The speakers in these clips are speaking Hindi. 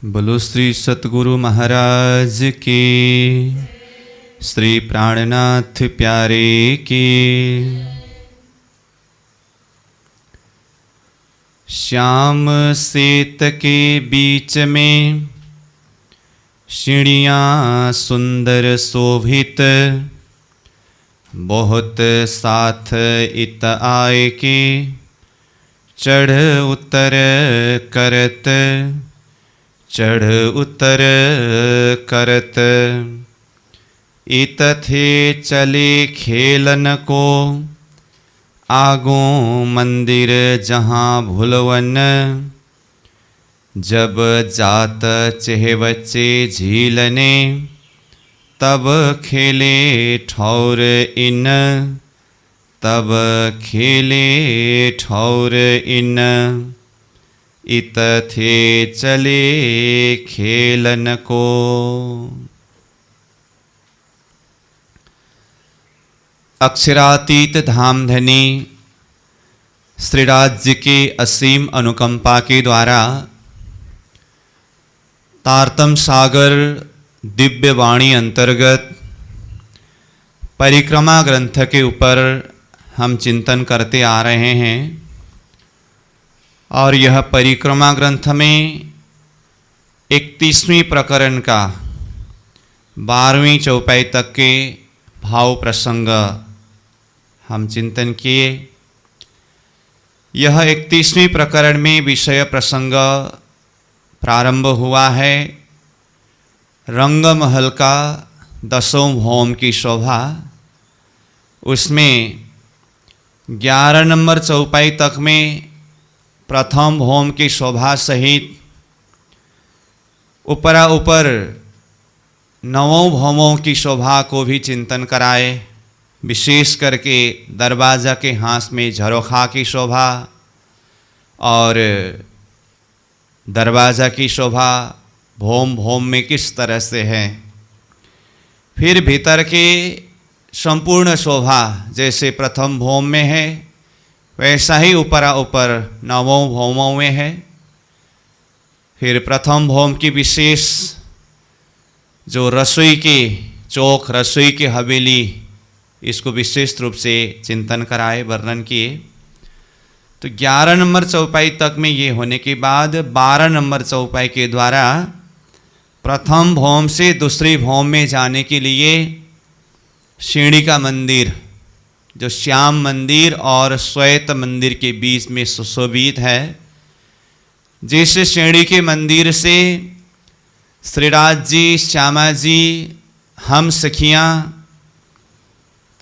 बोलो श्री सतगुरु महाराज की, श्री प्राणनाथ प्यारे की। श्याम सेत के बीच में सीढ़ियाँ सुंदर शोभित, बहुत साथ इत आए के चढ़ उतर करत, चढ़ उतर करत। इत थे चले खेलन को, आगो मंदिर जहाँ भुलवन। जब जात चेहबच्चे झीलने, तब खेले ठौर इन, तब खेले ठौर इन। इत थे चले खेलन को। अक्षरातीत धामधनी श्रीराज के असीम अनुकंपा के द्वारा तारतम सागर दिव्य वाणी अंतर्गत परिक्रमा ग्रंथ के ऊपर हम चिंतन करते आ रहे हैं। और यह परिक्रमा ग्रंथ में 31वें प्रकरण का 12वीं चौपाई तक के भाव प्रसंग हम चिंतन किए। यह 31वें प्रकरण में विषय प्रसंग प्रारंभ हुआ है। रंगमहल का 10वें भौम की शोभा, उसमें 11 नंबर चौपाई तक में प्रथम भौम की शोभा सहित ऊपरा ऊपर 9 भौमों की शोभा को भी चिंतन कराए। विशेष करके दरवाज़ा के हाथ में झरोखा की शोभा और दरवाज़ा की शोभा भौम भौम में किस तरह से है। फिर भीतर के संपूर्ण शोभा जैसे प्रथम भौम में है, वैसा ही ऊपरा ऊपर 9 भौमों में है। फिर प्रथम भौम की विशेष जो रसोई के चौक, रसोई की हवेली, इसको विशेष रूप से चिंतन कराए, वर्णन किए। तो 11 नंबर चौपाई तक में ये होने के बाद 12 नंबर चौपाई के द्वारा प्रथम भौम से दूसरी भौम में जाने के लिए सीढ़ी का मंदिर, जो श्याम मंदिर और श्वेत मंदिर के बीच में सुशोभित है, जिस सीढ़ी के मंदिर से श्रीराज जी, श्यामा जी, हम सखियाँ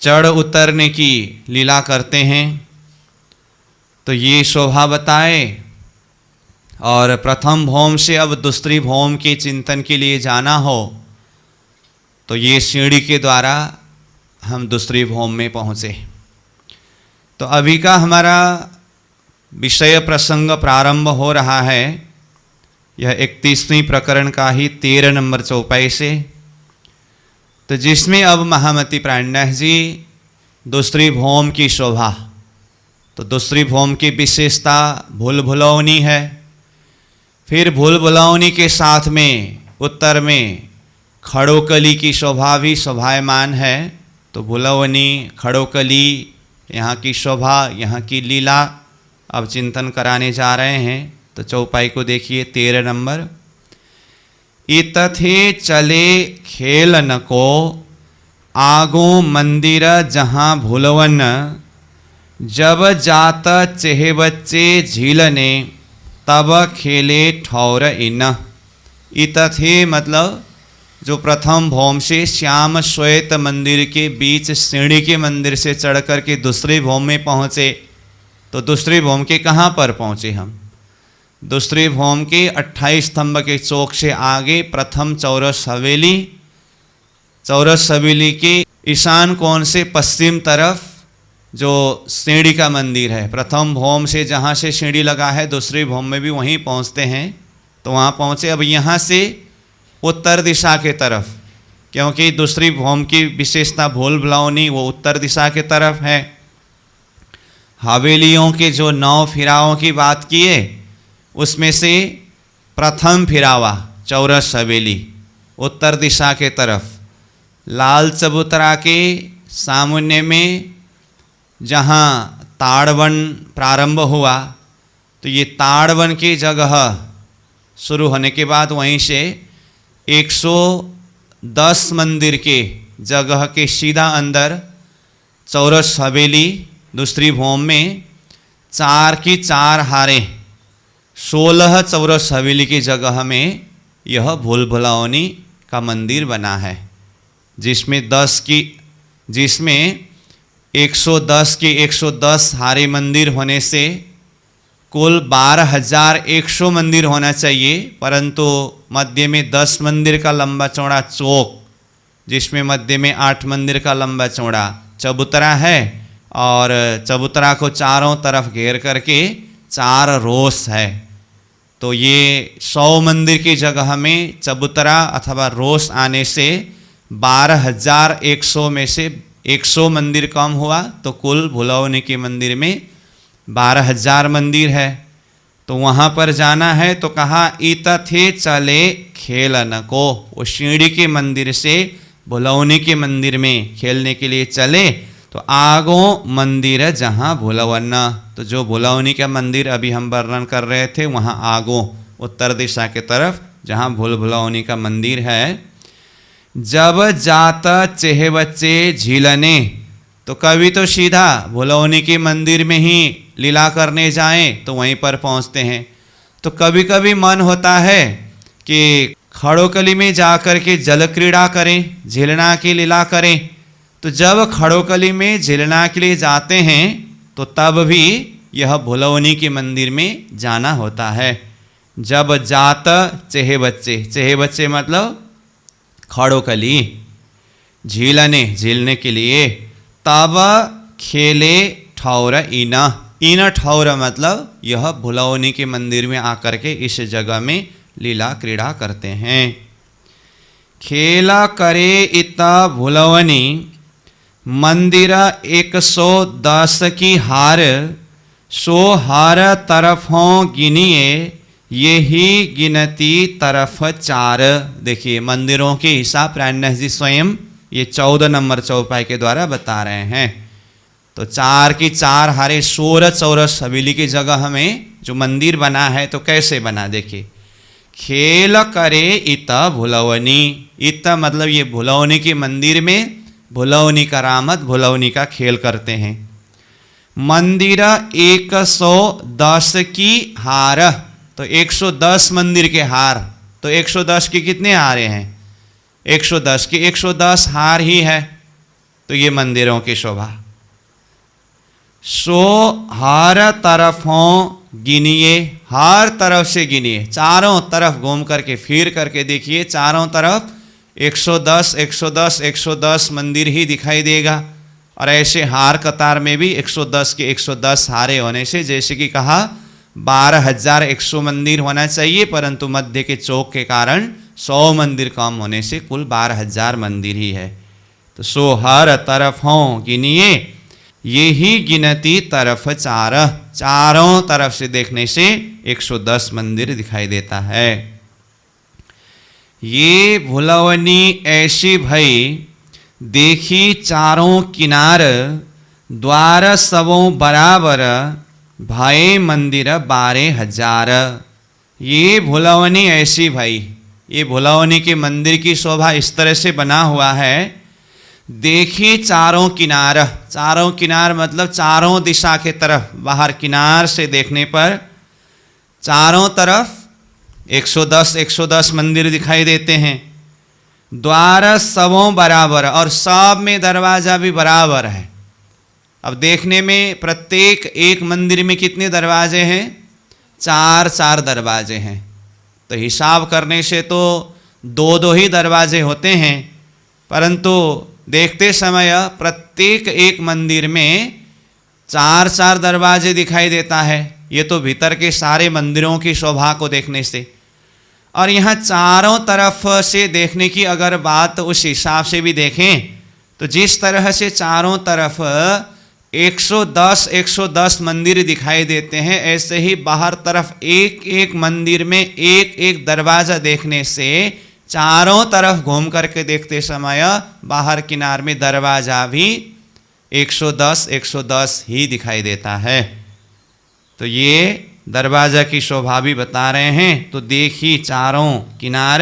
चढ़ उतरने की लीला करते हैं। तो ये शोभा बताए। और प्रथम भौम से अब दूसरी भौम के चिंतन के लिए जाना हो तो ये सीढ़ी के द्वारा हम दूसरी भौम में पहुँचे। तो अभी का हमारा विषय प्रसंग प्रारंभ हो रहा है यह 31वें प्रकरण का ही 13 नंबर चौपाई से। तो जिसमें अब महामती प्राणनाथ जी दूसरी भौम की शोभा, तो दूसरी भौम की विशेषता भूल भुलौनी है। फिर भूल भुलौनी के साथ में उत्तर में खड़ोकली की शोभा भी शोभायमान है। तो भुलौनी, खड़ोकली, यहाँ की शोभा, यहाँ की लीला अब चिंतन कराने जा रहे हैं। तो चौपाई को देखिए 13 नंबर। इत थे चले खेलन को, आगो मंदिर जहाँ भुलवन। जब जात चेहबच्चे झीलने, तब खेले ठौर इन। इत थे मतलब जो प्रथम भौम से श्याम श्वेत मंदिर के बीच सीढ़ी के मंदिर से चढ़ कर के दूसरी भौम में पहुँचे। तो दूसरी भौम के कहाँ पर पहुँचे हम? दूसरी भौम के 28 स्तंभ के चौक से आगे प्रथम चौरस हवेली, चौरस हवेली के ईशान कोण से पश्चिम तरफ जो सीढ़ी का मंदिर है, प्रथम भौम से जहाँ से सीढ़ी लगा है दूसरी भौम में भी वहीं पहुँचते हैं। तो वहाँ पहुँचे। अब यहाँ से उत्तर दिशा के तरफ, क्योंकि दूसरी भौम की विशेषता भूल भुलौनी वो उत्तर दिशा के तरफ है। हवेलियों के जो 9 फिरावों की बात किए उसमें से प्रथम फिरावा चौरस हवेली उत्तर दिशा के तरफ, लाल चबूतरा के सामने में जहाँ ताड़वन प्रारंभ हुआ, तो ये ताड़वन की जगह शुरू होने के बाद वहीं से 110 मंदिर के जगह के सीधा अंदर चौरस हवेली दूसरी भूमि में 4 की 4 हारें 16 चौरस हवेली की जगह में यह भूल भुलावनी का मंदिर बना है, जिसमें 110 की 110 हारे मंदिर होने से कुल 12,100 मंदिर होना चाहिए, परंतु मध्य में 10 मंदिर का लंबा चौड़ा चौक, जिसमें मध्य में 8 मंदिर का लंबा चौड़ा चबूतरा है और चबूतरा को चारों तरफ घेर करके 4 रोस है। तो ये 100 मंदिर की जगह में चबूतरा अथवा रोस आने से 12,100 में से 100 मंदिर कम हुआ, तो कुल भुलावनी के मंदिर में 12,000 मंदिर है। तो वहाँ पर जाना है तो कहा इत थे चले खेलन को, वो सीढ़ी के मंदिर से भुलावनी के मंदिर में खेलने के लिए चले। तो आगो मंदिर जहाँ भुलावन, तो जो भुलावनी का मंदिर अभी हम वर्णन कर रहे थे वहाँ आगो उत्तर दिशा के तरफ जहाँ भूल भुलावनी का मंदिर है। जब जाता चेहे बच्चे झीलने, तो कभी तो सीधा भुलावनी के मंदिर में ही लीला करने जाएं तो वहीं पर पहुंचते हैं, तो कभी कभी मन होता है कि खड़ोकली में जाकर के जल क्रीड़ा करें, झीलना की लीला करें। तो जब खड़ोकली में झीलना के लिए जाते हैं तो तब भी यह भुलावनी के मंदिर में जाना होता है। जब जात चेहे बच्चे मतलब खड़ोकली, झीलने के लिए, तब खेले ठौर इन ठौर मतलब यह भुलावनी के मंदिर में आकर के इस जगह में लीला क्रीड़ा करते हैं। खेला करे इता भुलावनी मंदिर 110 की हार, सो हार तरफों गिनिए यही गिनती तरफ 4। देखिए मंदिरों के हिसाब प्राणनाथ जी स्वयं ये 14 नंबर चौपाई के द्वारा बता रहे हैं। तो 4 की 4 हारे 16 चौरस हवेली की जगह में जो मंदिर बना है तो कैसे बना, देखिए खेल करे इत भुलावनी, इत मतलब ये भुलावनी के मंदिर में भुलावनी का रामत, भुलावनी का खेल करते हैं। मंदिर 110 की हार, तो 110 मंदिर के हार, तो 110 की कितने हारे हैं, 110 की 110 हार ही है, तो ये मंदिरों की शोभा। सो हर तरफों गिनिए, हर तरफ से गिनिए, चारों तरफ घूम करके फिर करके देखिए, चारों तरफ 110 110 110 मंदिर ही दिखाई देगा। और ऐसे हार कतार में भी 110 के 110 हारे होने से, जैसे कि कहा 12,100 मंदिर होना चाहिए, परंतु मध्य के चौक के कारण 100 मंदिर कम होने से कुल 12,000 मंदिर ही है। तो सो हर तरफों गिनिए यही गिनती तरफ 4, चारों तरफ से देखने से 110 मंदिर दिखाई देता है। ये भुलावनी ऐसी भई देखी चारों किनार, द्वार सबों बराबर भय मंदिर 12,000। ये भुलावनी ऐसी भाई, ये भुलावनी के मंदिर की शोभा इस तरह से बना हुआ है। देखिए चारों किनार, चारों किनार मतलब चारों दिशा के तरफ, बाहर किनार से देखने पर चारों तरफ 110 मंदिर दिखाई देते हैं। द्वार सबों बराबर, और सब में दरवाजा भी बराबर है। अब देखने में प्रत्येक एक मंदिर में कितने दरवाजे हैं, 4 दरवाजे हैं। तो हिसाब करने से तो 2 ही दरवाजे होते हैं, परंतु देखते समय प्रत्येक एक मंदिर में 4 दरवाजे दिखाई देता है। ये तो भीतर के सारे मंदिरों की शोभा को देखने से। और यहाँ चारों तरफ से देखने की अगर बात उस हिसाब से भी देखें तो जिस तरह से चारों तरफ 110 मंदिर दिखाई देते हैं। ऐसे ही बाहर तरफ एक एक मंदिर में एक एक दरवाजा देखने से चारों तरफ घूम करके देखते समय बाहर किनार में दरवाजा भी 110 ही दिखाई देता है। तो ये दरवाजा की शोभा भी बता रहे हैं। तो देखी चारों किनार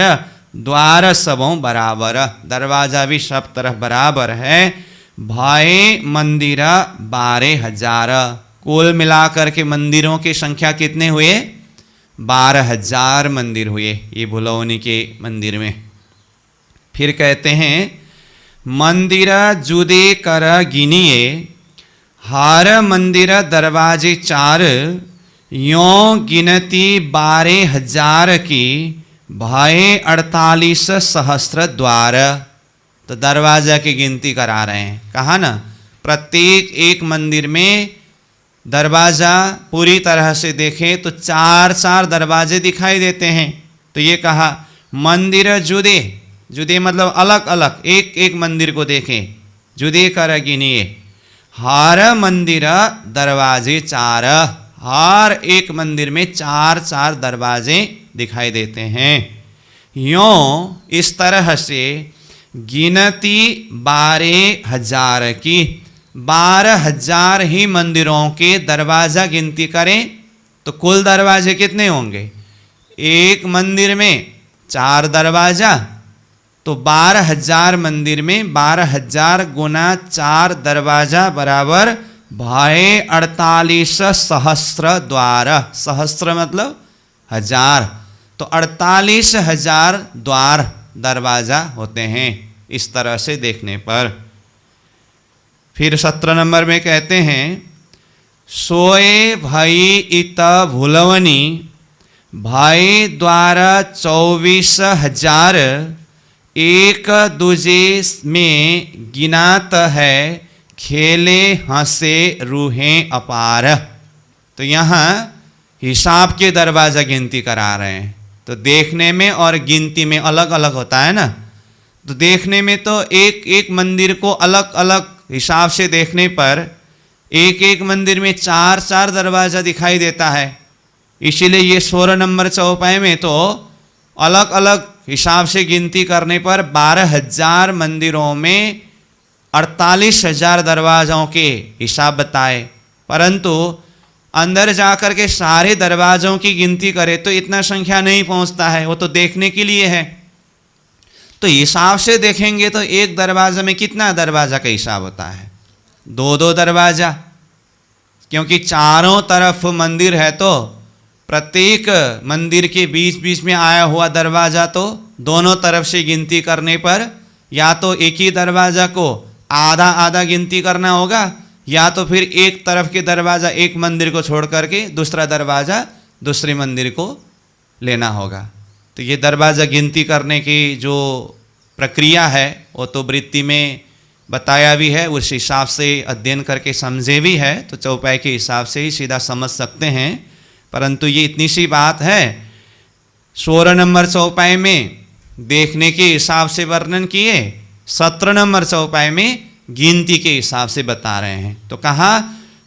द्वार सबों बराबर, दरवाजा भी सब तरफ बराबर है। भाई मंदिर 12,000, कुल मिलाकर के मंदिरों की संख्या कितने हुए? 12,000 मंदिर हुए ये भुलौनी के मंदिर में। फिर कहते हैं मंदिर जुदे कर गिनिए, हर मंदिर दरवाजे 4, यों गिनती 12,000 की, भाई 48 सहस्त्र द्वार। तो दरवाजा की गिनती करा रहे हैं। कहा ना, प्रत्येक एक मंदिर में दरवाजा पूरी तरह से देखें तो 4 दरवाजे दिखाई देते हैं। तो ये कहा मंदिर जुदे, जुदे मतलब अलग अलग, एक एक मंदिर को देखें, जुदे कर गिनिए, हर मंदिर दरवाजे 4, हर एक मंदिर में 4 दरवाजे दिखाई देते हैं। यों इस तरह से गिनती 12,000 की, 12,000 ही मंदिरों के दरवाजा गिनती करें तो कुल दरवाजे कितने होंगे? एक मंदिर में 4 दरवाजा, तो 12,000 मंदिर में 12,000 गुना 4 दरवाजा बराबर भाई 48 सहस्त्र द्वार। सहस्त्र मतलब 1000, तो 48,000 द्वार दरवाजा होते हैं इस तरह से देखने पर। फिर 17 नंबर में कहते हैं सोए भाई इत भुलवनी, भाई द्वारा 24,000, एक दूजे में गिनात है, खेले हंसे रूहें अपार। तो यहाँ हिसाब के दरवाजा गिनती करा रहे हैं। तो देखने में और गिनती में अलग अलग होता है ना। तो देखने में तो एक एक मंदिर को अलग अलग हिसाब से देखने पर एक एक मंदिर में 4 दरवाजा दिखाई देता है। इसीलिए ये 16 नंबर चौपाई में तो अलग अलग हिसाब से गिनती करने पर 12,000 मंदिरों में 48,000 दरवाज़ों के हिसाब बताए, परंतु अंदर जाकर के सारे दरवाज़ों की गिनती करें तो इतना संख्या नहीं पहुंचता है। वो तो देखने के लिए है। तो हिसाब से देखेंगे तो एक दरवाज़ा में कितना दरवाज़ा का हिसाब होता है? 2 दरवाज़ा, क्योंकि चारों तरफ मंदिर है तो प्रत्येक मंदिर के बीच बीच में आया हुआ दरवाज़ा तो दोनों तरफ से गिनती करने पर या तो एक ही दरवाज़ा को आधा आधा गिनती करना होगा, या तो फिर एक तरफ के दरवाज़ा एक मंदिर को छोड़ करके दूसरा दरवाज़ा दूसरे मंदिर को लेना होगा। तो ये दरवाज़ा गिनती करने की जो प्रक्रिया है वो तो वृत्ति में बताया भी है, उस हिसाब से अध्ययन करके समझे भी है, तो चौपाई के हिसाब से ही सीधा समझ सकते हैं। परंतु ये इतनी सी बात है, 16 नंबर चौपाई में देखने के हिसाब से वर्णन किए, 17 नंबर चौपाई में गिनती के हिसाब से बता रहे हैं। तो कहा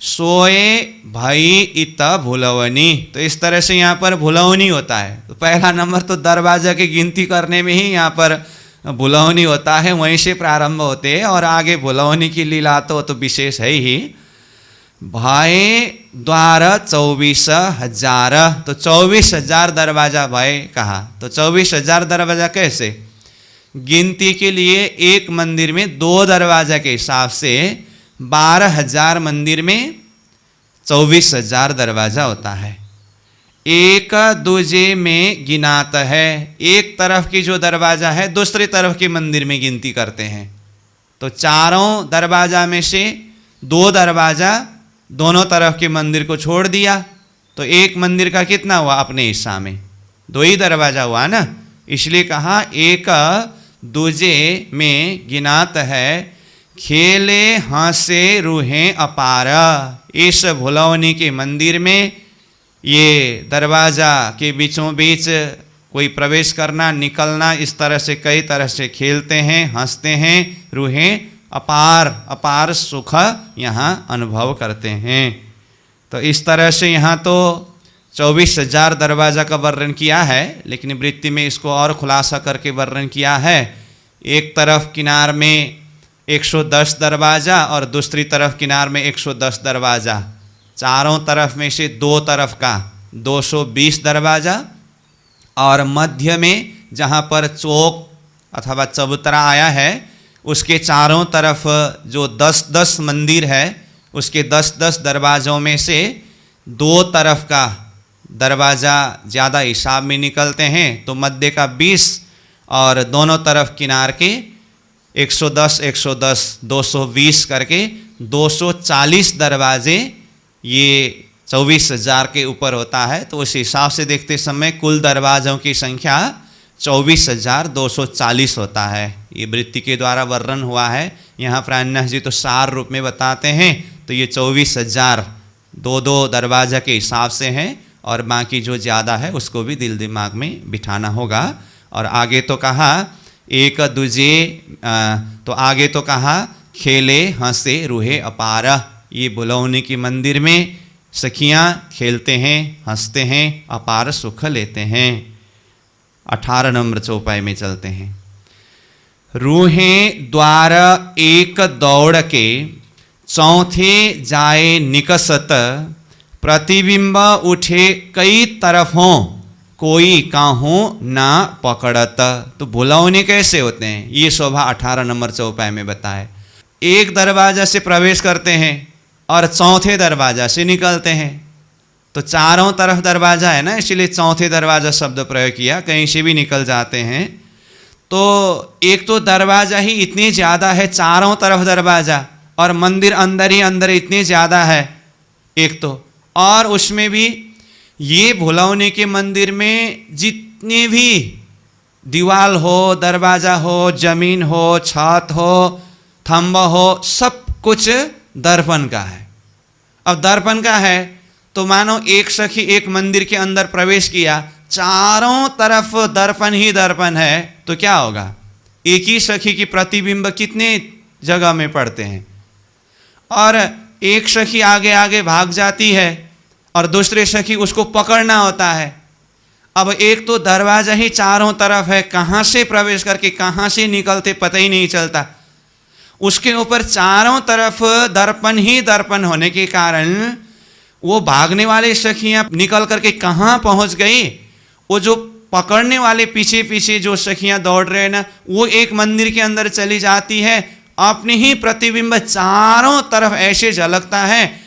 सोए भाई इत भुलवनी, तो इस तरह से यहाँ पर भुलवनी होता है। तो पहला नंबर तो दरवाजा की गिनती करने में ही यहाँ पर भुलवनी होता है, वहीं से प्रारंभ होते हैं और आगे भुलवनी की लीला तो विशेष है ही। भाई द्वारा 24,000, तो 24,000 दरवाजा भाई कहा। तो 24,000 दरवाजा कैसे? गिनती के लिए एक मंदिर में 2 दरवाजा के हिसाब से 12,000 मंदिर में 24,000 दरवाजा होता है। एक दूजे में गिनात है, एक तरफ की जो दरवाजा है दूसरी तरफ के मंदिर में गिनती करते हैं। तो चारों दरवाजा में से 2 दरवाजा दोनों तरफ के मंदिर को छोड़ दिया, तो एक मंदिर का कितना हुआ? अपने हिस्सा में 2 ही दरवाजा हुआ ना। इसलिए कहा एक दूजे में गिनात है, खेले हंसे रूहें अपार। इस भुलवनी के मंदिर में ये दरवाज़ा के बीचों बीच कोई प्रवेश करना निकलना, इस तरह से कई तरह से खेलते हैं, हंसते हैं, रूहें अपार अपार सुख यहाँ अनुभव करते हैं। तो इस तरह से यहाँ तो 24,000 दरवाज़ा का वर्णन किया है, लेकिन वृत्ति में इसको और खुलासा करके वर्णन किया है। एक तरफ किनार में 110 दरवाज़ा और दूसरी तरफ किनार में 110 दरवाज़ा, चारों तरफ में से दो तरफ का 220 दरवाज़ा, और मध्य में जहाँ पर चौक अथवा चबूतरा आया है उसके चारों तरफ जो 10-10 मंदिर है उसके 10-10 दरवाज़ों में से दो तरफ का दरवाज़ा ज़्यादा हिसाब में निकलते हैं, तो मध्य का 20 और दोनों तरफ किनार के 110 110 220 करके 240 दरवाजे ये 24,000 के ऊपर होता है। तो उस हिसाब से देखते समय कुल दरवाज़ों की संख्या 24,240 होता है। ये वृत्ति के द्वारा वर्णन हुआ है। यहाँ प्राणनाथ जी तो सार रूप में बताते हैं, तो ये 24,000 दो दरवाज़ा के हिसाब से हैं, और बाकी जो ज़्यादा है उसको भी दिल दिमाग में बिठाना होगा। और आगे तो कहा एक दूजे, तो आगे तो कहा खेले हंसे रूहे अपार। ये भुलौनी की मंदिर में सखियाँ खेलते हैं, हंसते हैं, अपार सुख लेते हैं। 18 नंबर चौपाई में चलते हैं। रूहें द्वार एक दौड़ के चौथे जाए निकसत, प्रतिबिंब उठे कई तरफों कोई काहू ना पकड़त। तो भुलौनी कैसे होते हैं ये शोभा 18 नंबर चौपाई में बताए। एक दरवाजा से प्रवेश करते हैं और चौथे दरवाजा से निकलते हैं। तो चारों तरफ दरवाजा है ना, इसलिए चौथे दरवाजा शब्द प्रयोग किया, कहीं से भी निकल जाते हैं। तो एक तो दरवाजा ही इतनी ज़्यादा है, चारों तरफ दरवाजा, और मंदिर अंदर ही अंदर इतनी ज़्यादा है एक तो, और उसमें भी ये भुलौनी के मंदिर में जितने भी दीवार हो, दरवाज़ा हो, जमीन हो, छत हो, थंबा हो, सब कुछ दर्पण का है। अब दर्पण का है तो मानो एक सखी एक मंदिर के अंदर प्रवेश किया, चारों तरफ दर्पण ही दर्पण है, तो क्या होगा? एक ही सखी की प्रतिबिंब कितने जगह में पड़ते हैं, और एक सखी आगे आगे भाग जाती है और दूसरे सखी उसको पकड़ना होता है। अब एक तो दरवाजा ही चारों तरफ है, कहाँ से प्रवेश करके कहाँ से निकलते पता ही नहीं चलता। उसके ऊपर चारों तरफ दर्पण ही दर्पण होने के कारण वो भागने वाले सखियां निकल करके कहाँ पहुंच गई, वो जो पकड़ने वाले पीछे पीछे जो सखियां दौड़ रहे हैं ना, वो एक मंदिर के अंदर चली जाती है। अपनी ही प्रतिबिंब चारों तरफ ऐसे झलकता है,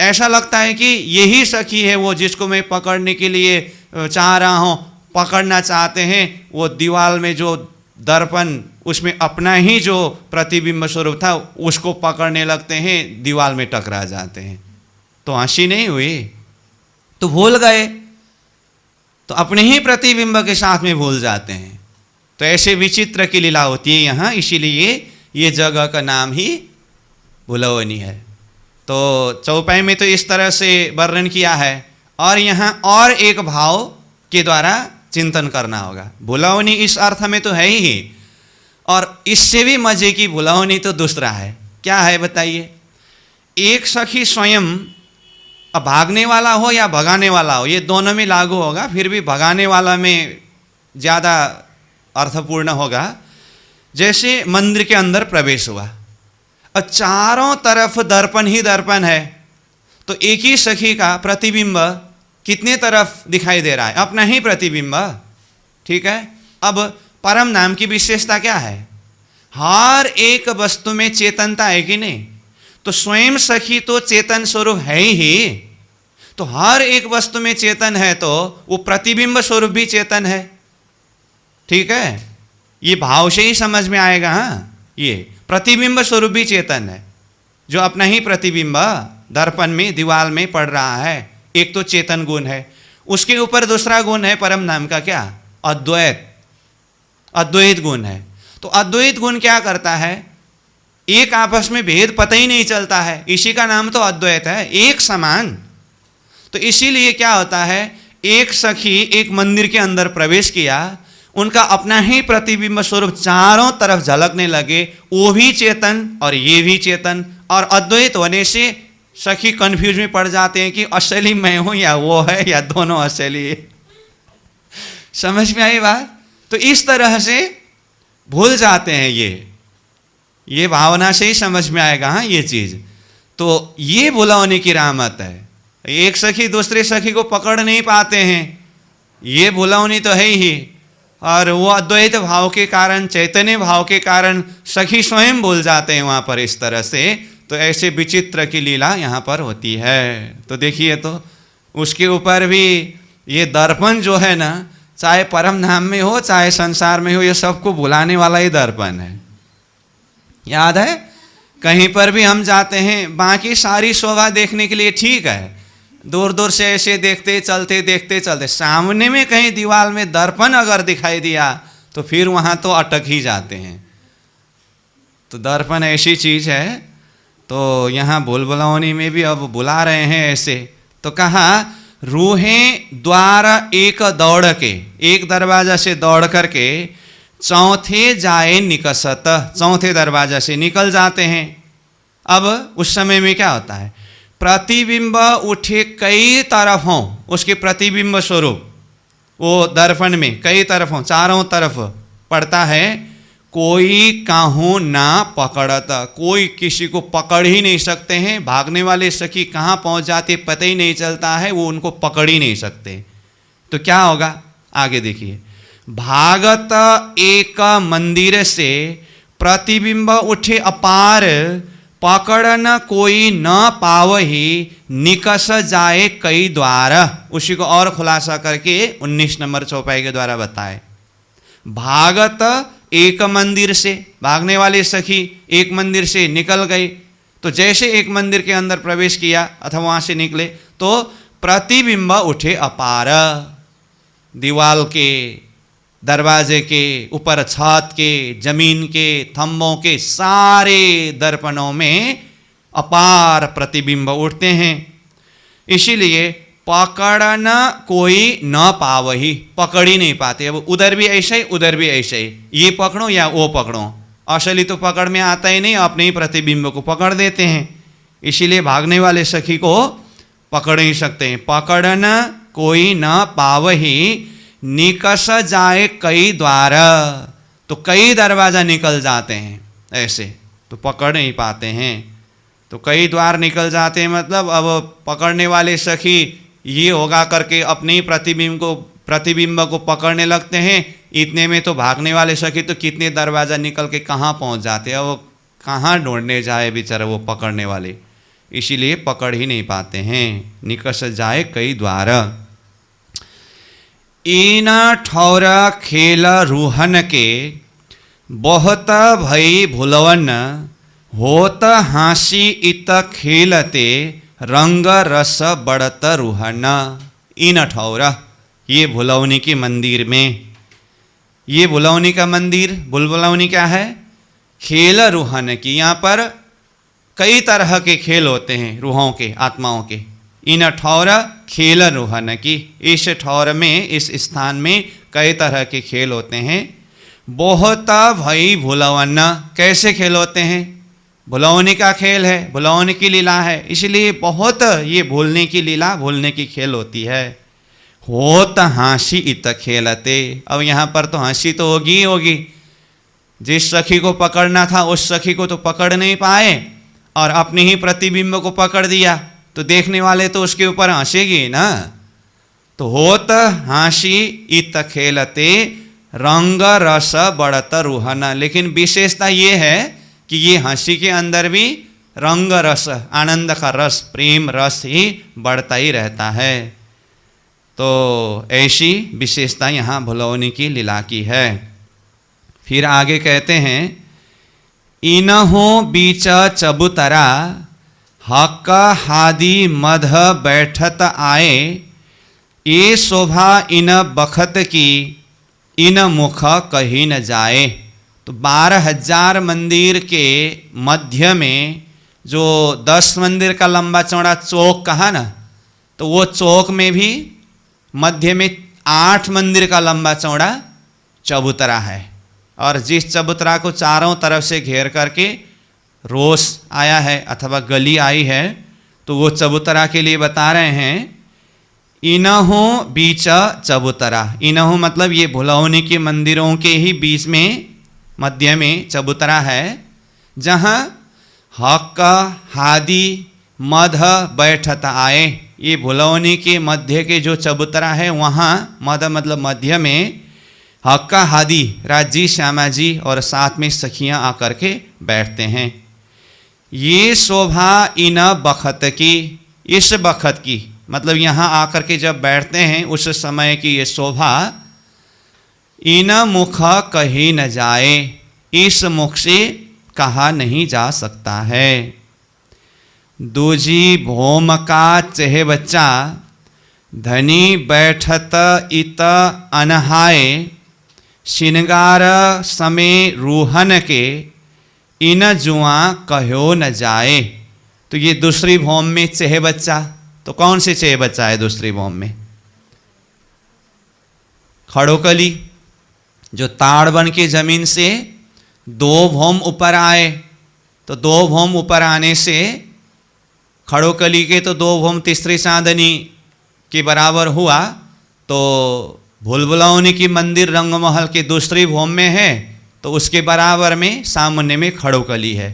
ऐसा लगता है कि यही सखी है वो जिसको मैं पकड़ने के लिए चाह रहा हूँ, पकड़ना चाहते हैं। वो दीवार में जो दर्पण उसमें अपना ही जो प्रतिबिंब स्वरूप था उसको पकड़ने लगते हैं, दीवार में टकरा जाते हैं। तो हंसी नहीं हुई, तो भूल गए, तो अपने ही प्रतिबिंब के साथ में भूल जाते हैं। तो ऐसे विचित्र की लीला होती है यहाँ, इसीलिए ये जगह का नाम ही भुलौनी है। तो चौपाई में तो इस तरह से वर्णन किया है, और यहाँ और एक भाव के द्वारा चिंतन करना होगा। भुलौनी इस अर्थ में तो है ही, और इससे भी मजे की भुलौनी तो दूसरा है। क्या है बताइए? एक सखी स्वयं, अब भागने वाला हो या भगाने वाला हो, ये दोनों में लागू होगा, फिर भी भगाने वाला में ज़्यादा अर्थपूर्ण होगा। जैसे मंदिर के अंदर प्रवेश हुआ और चारों तरफ दर्पण ही दर्पण है, तो एक ही सखी का प्रतिबिंब कितने तरफ दिखाई दे रहा है? अपना ही प्रतिबिंब, ठीक है। अब परम नाम की विशेषता क्या है? हर एक वस्तु में चेतनता है कि नहीं? तो स्वयं सखी तो चेतन स्वरूप है ही, तो हर एक वस्तु में चेतन है, तो वो प्रतिबिंब स्वरूप भी चेतन है, ठीक है। ये भाव से ही समझ में आएगा। हाँ, ये प्रतिबिंब स्वरूप भी चेतन है, जो अपना ही प्रतिबिंब दर्पण में दीवार में पड़ रहा है, एक तो चेतन गुण है। उसके ऊपर दूसरा गुण है परम नाम का, क्या? अद्वैत, अद्वैत गुण है। तो अद्वैत गुण क्या करता है? एक आपस में भेद पता ही नहीं चलता है, इसी का नाम तो अद्वैत है, एक समान। तो इसीलिए क्या होता है, एक सखी एक मंदिर के अंदर प्रवेश किया, उनका अपना ही प्रतिबिंब स्वरूप चारों तरफ झलकने लगे, वो भी चेतन और ये भी चेतन, और अद्वैत होने से सखी कंफ्यूज में पड़ जाते हैं कि असली मैं हूं या वो है या दोनों असली है। समझ में आई बात? तो इस तरह से भूल जाते हैं, ये भावना से ही समझ में आएगा। हाँ, ये चीज तो ये भुलाने की रहमत है। एक सखी दूसरे सखी को पकड़ नहीं पाते हैं, ये भुलावनी तो है ही, और वो अद्वैत भाव के कारण, चैतन्य भाव के कारण सखी स्वयं भूल जाते हैं वहाँ पर इस तरह से। तो ऐसे विचित्र की लीला यहाँ पर होती है। तो देखिए, तो उसके ऊपर भी ये दर्पण जो है ना, चाहे परम धाम में हो चाहे संसार में हो, ये सबको भुलाने वाला ही दर्पण है। याद है, कहीं पर भी हम जाते हैं, बाकी सारी शोभा देखने के लिए ठीक है, दूर दूर से ऐसे देखते चलते, सामने में कहीं दीवार में दर्पण अगर दिखाई दिया तो फिर वहाँ तो अटक ही जाते हैं। तो दर्पण ऐसी चीज है। तो यहाँ बुलबुलौनी में भी अब बुला रहे हैं ऐसे। तो कहा, रूहें द्वारा एक दौड़ के, एक दरवाजा से दौड़ करके चौथे जाए निकसत, चौथे दरवाजा से निकल जाते हैं। अब उस समय में क्या होता है, प्रतिबिंब उठे कई तरफों, उसके प्रतिबिंब स्वरूप वो दर्पण में कई तरफों, चारों तरफ पड़ता है। कोई काहू ना पकड़ता, कोई किसी को पकड़ ही नहीं सकते हैं। भागने वाले सखी कहाँ पहुँच जाते पता ही नहीं चलता है, वो उनको पकड़ ही नहीं सकते। तो क्या होगा, आगे देखिए। भागत एक मंदिर से प्रतिबिंब उठे अपार, पकड़ न कोई न पावही, निकस जाए कई द्वार। उसी को और खुलासा करके 19 नंबर चौपाई के द्वारा बताए। भागत एक मंदिर से, भागने वाले सखी एक मंदिर से निकल गई। तो जैसे एक मंदिर के अंदर प्रवेश किया अथवा वहां से निकले, तो प्रतिबिंब उठे अपार, दीवाल के, दरवाजे के ऊपर, छत के, जमीन के, थंबों के, सारे दर्पणों में अपार प्रतिबिंब उठते हैं। इसीलिए पकड़ना कोई न पावही, पकड़ ही नहीं पाते। अब उधर भी ऐसे ही, उधर भी ऐसे ही, ये पकड़ो या वो पकड़ो, असली तो पकड़ में आता ही नहीं, अपने ही प्रतिबिंब को पकड़ देते हैं। इसीलिए भागने वाले सखी को पकड़ नहीं सकते हैं। पकड़ना कोई न पावही, निकस जाए कई द्वार, तो कई दरवाजा निकल जाते हैं ऐसे, तो पकड़ नहीं पाते हैं। तो कई द्वार निकल जाते हैं, मतलब अब पकड़ने वाले सखी ये होगा करके अपने ही प्रतिबिंब को पकड़ने लगते हैं। इतने में तो भागने वाले सखी तो कितने दरवाजा निकल के कहाँ पहुँच जाते हैं, वो कहाँ ढूंढने जाए बेचारा वो पकड़ने वाले, इसीलिए पकड़ ही नहीं पाते हैं। निकस जाए कई द्वार। इन ठौर खेल रूहन के, बहुत भई भुलवन, होत हाँसी इत खेलते, रंग रस बढ़त रूहन। इन ठौर, ये भुलौनी के मंदिर में, ये भुलौनी का मंदिर, बुलबुलौनी क्या है, खेल रूहन की। यहाँ पर कई तरह के खेल होते हैं रूहों के, आत्माओं के। इन ठौर खेल रूहन की, इस ठौर में, इस स्थान में कई तरह के खेल होते हैं। बहुत भई भुलवन, कैसे खेल होते हैं, भुलौनी का खेल है, भुलौनी की लीला है, इसलिए बहुत ये भूलने की लीला, भूलने की खेल होती है। होत हाँसी इत खेलते, अब यहाँ पर तो हंसी तो होगी ही होगी। जिस सखी को पकड़ना था उस सखी को तो पकड़ नहीं पाए और अपने ही प्रतिबिंब को पकड़ दिया, तो देखने वाले तो उसके ऊपर हंसेगी ना। तो होत हाँसी इत खेलते, रंग रस बढ़त रूहन। लेकिन विशेषता ये है कि ये हंसी के अंदर भी रंग रस, आनंद का रस, प्रेम रस ही बढ़ता ही रहता है। तो ऐसी विशेषता यहाँ भुलौनी की लीला की है। फिर आगे कहते हैं, इनहो बीच चबूतरा, हक हादी मध बैठत आए, ये शोभा इन बखत की, इन मुख कहीं न जाए। तो 12,000 मंदिर के मध्य में जो 10 मंदिर का लंबा चौड़ा चौक कहा ना, तो वो चौक में भी मध्य में 8 मंदिर का लंबा चौड़ा चबूतरा है, और जिस चबूतरा को चारों तरफ से घेर करके रोस आया है अथवा गली आई है, तो वो चबूतरा के लिए बता रहे हैं इनहु बीच चबूतरा। इनहु मतलब ये भुलौनी के मंदिरों के ही बीच में मध्य में चबूतरा है, जहाँ हक हादी मध बैठत आए। ये भुलौनी के मध्य के जो चबूतरा है वहाँ मध मतलब मध्य में हक्का हादी राजी श्यामा जी और साथ में सखियाँ आकर के बैठते हैं। ये शोभा इन बखत की, इस बखत की मतलब यहाँ आकर के जब बैठते हैं उस समय की ये शोभा इन मुख कही न जाए, इस मुख से कहा नहीं जा सकता है। दूजी भोम का चहे बच्चा धनी बैठत इत अनहाय, श्रृंगार समय रूहन के इन जुआ कहो न जाए। तो ये दूसरी भौम में चहे बच्चा, तो कौन से चहे बच्चा है दूसरी भौम में? खड़ोकली, जो ताड़ बन के जमीन से दो भौम ऊपर आए, तो दो भौम ऊपर आने से खड़ोकली के तो दो भौम तीसरी चांदनी के बराबर हुआ, तो भुलभुलौनी की मंदिर रंगमहल के दूसरी भौम में है, तो उसके बराबर में सामने में खड़ोकली है।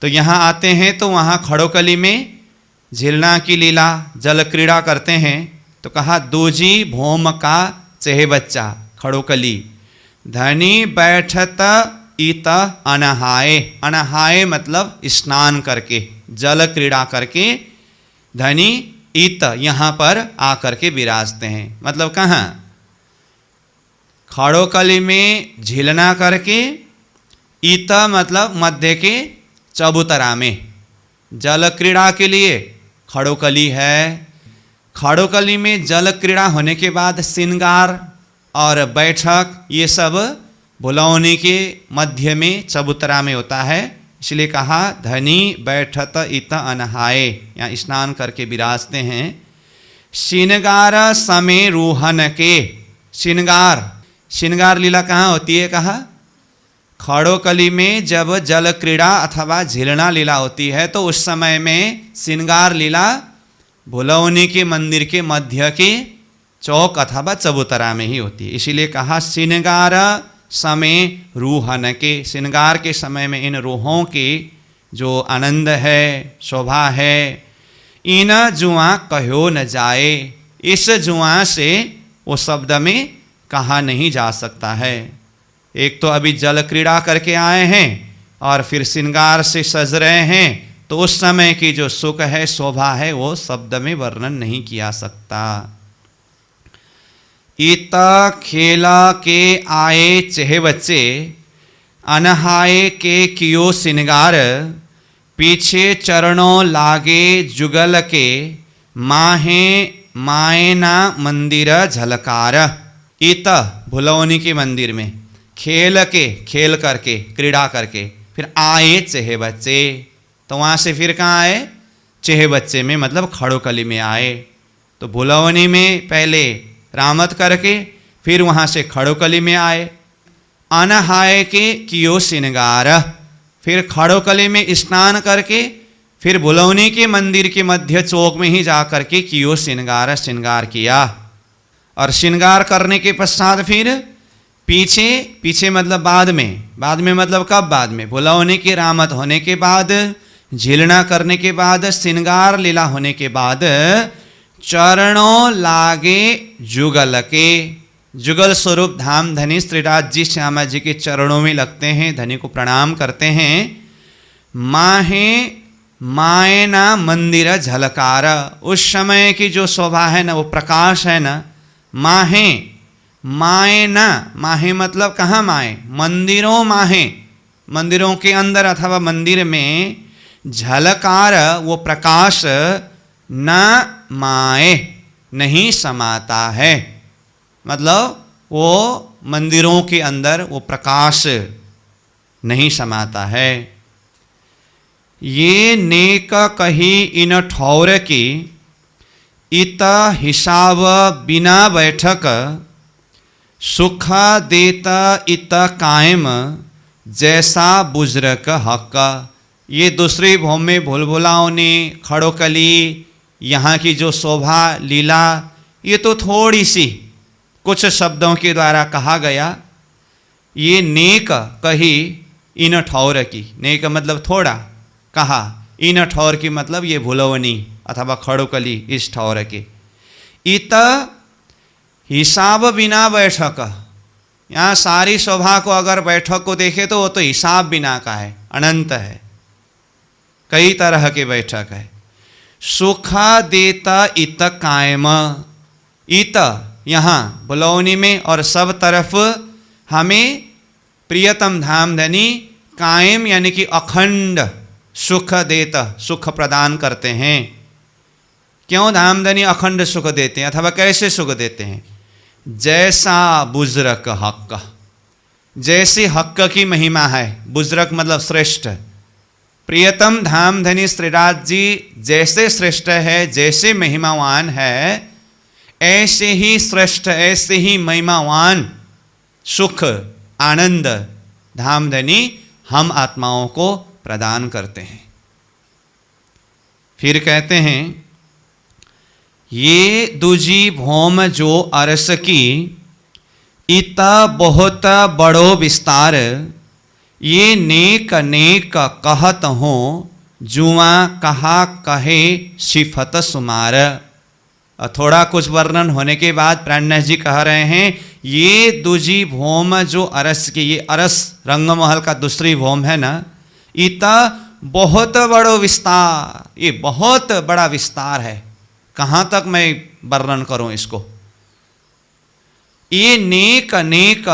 तो यहाँ आते हैं तो वहाँ खड़ोकली में झिलना की लीला जल क्रीड़ा करते हैं। तो कहा दूजी भौम का चहे बच्चा खड़ोकली धनी बैठत इत अनहाय। अनहाय मतलब स्नान करके जल क्रीड़ा करके धनी इत यहाँ पर आकर के विराजते हैं। मतलब कहाँ? खड़ोकली में झिलना करके, इत मतलब मध्य के चबूतरा में जल क्रीड़ा के लिए खड़ोकली है। खड़ोकली में जल क्रीड़ा होने के बाद श्रृंगार और बैठक ये सब भुलौनी के मध्य में चबूतरा में होता है। इसलिए कहा धनी बैठत इत अनहाय, यहाँ स्नान करके विराजते हैं। श्रृंगार समय रूहन के, श्रृंगार लीला कहाँ होती है? कहा खड़ोकली में जब जल क्रीड़ा अथवा झिलना लीला होती है तो उस समय में श्रृंगार लीला भुलौनी के मंदिर के मध्य के चौक अथवा चबूतरा में ही होती है। इसीलिए कहा श्रृंगार समय रूहन के, श्रृंगार के समय में इन रूहों के जो आनंद है, शोभा है, इन जुआ कहो न जाए, इस जुआ से वो शब्द में कहा नहीं जा सकता है। एक तो अभी जल क्रीड़ा करके आए हैं और फिर श्रृंगार से सज रहे हैं, तो उस समय की जो सुख है, शोभा है, वो शब्द में वर्णन नहीं किया सकता। इत खेला के आए चहे बच्चे अनहाय के कियो श्रृंगार, पीछे चरणों लागे जुगल के माहे मायना मंदिर झलकार। इत भुलौनी के मंदिर में खेल करके क्रीड़ा करके फिर आए चहे बच्चे, तो वहाँ से फिर कहाँ आए? चहे बच्चे में मतलब खड़ोकली में आए। तो भुलौनी में पहले रामत करके फिर वहाँ से खड़ोकली में आए। अनहाय के कियो श्रृंगार, फिर खड़ोकली में स्नान करके फिर भुलौनी के मंदिर के मध्य चौक में ही जा करके कियो श्रृंगार किया। और श्रृंगार करने के पश्चात फिर पीछे मतलब बाद में मतलब कब? बाद में भुलौनी के रामत होने के बाद, झिलना करने के बाद, श्रृंगार लीला होने के बाद चरणों लागे जुगल के, जुगल स्वरूप धाम धनी श्रीराज जी श्यामा जी के चरणों में लगते हैं, धनी को प्रणाम करते हैं। माहे मायना मंदिर झलकार, उस समय की जो शोभा है ना, वो प्रकाश है ना, माहे मायना, माहे मतलब कहाँ माए? मंदिरों माहे, मंदिरों के अंदर अथवा मंदिर में झलकार, वो प्रकाश न माए, नहीं समाता है। मतलब वो मंदिरों के अंदर वो प्रकाश नहीं समाता है। ये नेक कही इन ठौर की, इत हिसाब बिना बैठक सुख देता इत कायम जैसा बुज्रक हक। ये दूसरी भौम में भुलभुलाओं ने खड़ोकली, यहाँ की जो शोभा लीला, ये तो थोड़ी सी कुछ शब्दों के द्वारा कहा गया। ये नेक कही इन ठौर की, नेक मतलब थोड़ा कहा, इन ठौर की मतलब ये भुलवनी अथवा खड़ोकली इस ठौर के। इत हिसाब बिना बैठक, यहाँ सारी शोभा को अगर बैठक को देखे तो वो तो हिसाब बिना का है, अनंत है, कई तरह के बैठक है। सुख देता इत कायम, इत यहाँ बुलौनी में और सब तरफ हमें प्रियतम धामधनी कायम यानी कि अखंड सुख देता, सुख प्रदान करते हैं। क्यों धामधनी अखंड सुख देते हैं अथवा कैसे सुख देते हैं? जैसा बुज्रक हक, जैसे हक की महिमा है, बुज्रक मतलब श्रेष्ठ। प्रियतम धामधनी श्रीराज जी जैसे श्रेष्ठ है, जैसे महिमावान है, ऐसे ही श्रेष्ठ, ऐसे ही महिमावान सुख आनंद धामधनी हम आत्माओं को प्रदान करते हैं। फिर कहते हैं ये दूजी भौम जो अरस की इता बहुत बड़ो विस्तार, ये नेक नेक कहत हो जुआ कहा कहे सिफत सुमार। थोड़ा कुछ वर्णन होने के बाद प्राणनाथ जी कह रहे हैं ये दूजी भौम जो अरस की, ये अरस रंगमहल का दूसरी भौम है ना, इता बहुत बड़ो विस्तार, ये बहुत बड़ा विस्तार है। कहाँ तक मैं वर्णन करूं इसको? ये नेक नेक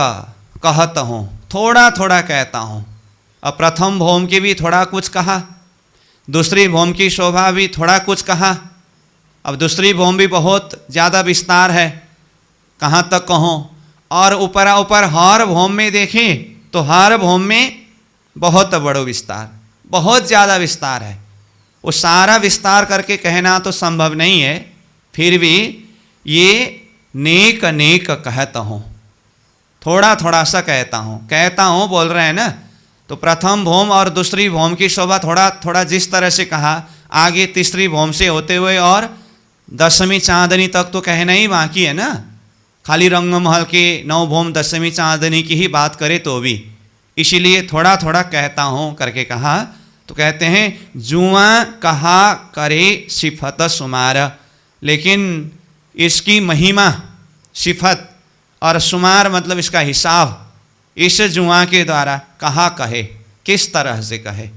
कहता हूँ, थोड़ा थोड़ा कहता हूँ। अब प्रथम भौम की भी थोड़ा कुछ कहा, दूसरी भौम की शोभा भी थोड़ा कुछ कहा, अब दूसरी भौम भी बहुत ज़्यादा विस्तार है, कहाँ तक कहूँ? और ऊपर ऊपर हर भौम में देखें तो हर भौम में बहुत बड़ो विस्तार, बहुत ज़्यादा विस्तार है। वो सारा विस्तार करके कहना तो संभव नहीं है, फिर भी ये नेक नेक कहता हूँ, थोड़ा थोड़ा सा कहता हूँ बोल रहे हैं ना। तो प्रथम भौम और दूसरी भौम की शोभा थोड़ा थोड़ा जिस तरह से कहा, आगे तीसरी भौम से होते हुए और दशमी चांदनी तक तो कहना ही बाकी है ना। खाली रंगमहल के 9 भौम दशमी चांदनी की ही बात करें तो भी, इसीलिए थोड़ा थोड़ा कहता हूँ करके कहा। तो कहते हैं जुआ कहा करे सिफत सुमार, लेकिन इसकी महिमा सिफत और शुमार मतलब इसका हिसाब इस जुआ के द्वारा कहा कहे, किस तरह से कहे,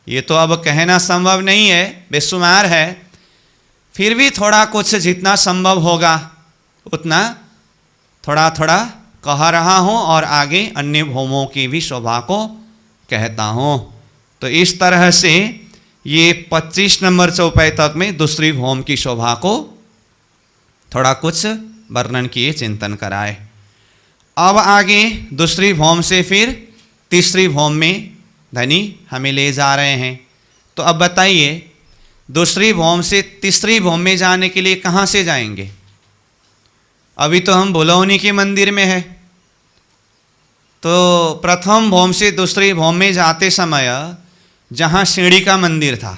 ये तो अब कहना संभव नहीं है, बेशुमार है। फिर भी थोड़ा कुछ जितना संभव होगा उतना थोड़ा थोड़ा कह रहा हूँ और आगे अन्य भौमों की भी शोभा को कहता हूँ। तो इस तरह से ये 25 नंबर चौपाई तक में दूसरी भौम की शोभा को थोड़ा कुछ वर्णन किए, चिंतन कराए। अब आगे दूसरी भौम से फिर तीसरी भौम में धनी हमें ले जा रहे हैं। तो अब बताइए दूसरी भौम से तीसरी भौम में जाने के लिए कहाँ से जाएंगे? अभी तो हम बुलौनी के मंदिर में है, तो प्रथम भौम से दूसरी भौम में जाते समय जहाँ सीढ़ी का मंदिर था,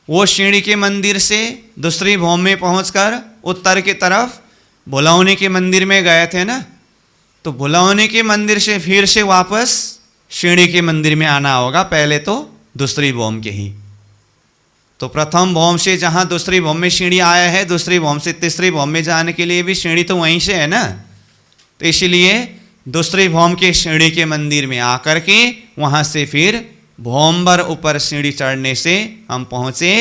वो सीढ़ी के मंदिर से दूसरी भौम में पहुंचकर उत्तर की तरफ बुलौनी के मंदिर में गए थे ना। तो बुलौनी के मंदिर से फिर से वापस सीढ़ी के मंदिर में आना होगा, पहले तो दूसरी भौम के ही। तो प्रथम भौम से जहाँ दूसरी भौम में सीढ़ी आया है, दूसरी भौम से तीसरी भौम में जाने के लिए भी सीढ़ी तो वहीं से है ना। तो इसीलिए दूसरी भौम के सीढ़ी के मंदिर में आकर के वहाँ से फिर भौम पर ऊपर सीढ़ी चढ़ने से हम पहुँचे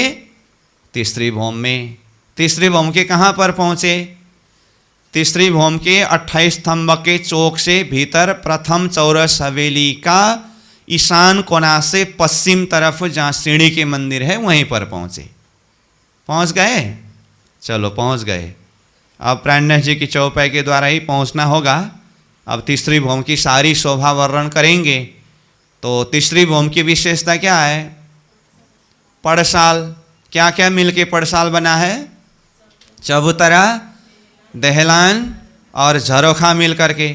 तीसरी भौम में। तीसरी भौम के कहाँ पर पहुँचे? तीसरी भौम के 28 स्तंभ के चौक से भीतर प्रथम चौरस हवेली का ईशान कोना से पश्चिम तरफ जहाँ सीढ़ी के मंदिर है वहीं पर पहुँचे। पहुँच गए? चलो पहुँच गए। अब प्राणनाथ जी की चौपाई के द्वारा ही पहुँचना होगा। अब तीसरी भौम की सारी शोभा वर्णन करेंगे। तो तीसरी भौम की विशेषता क्या है? पड़साल। क्या क्या मिलके पड़साल बना है? चबूतरा, दहलान, और झरोखा मिल करके।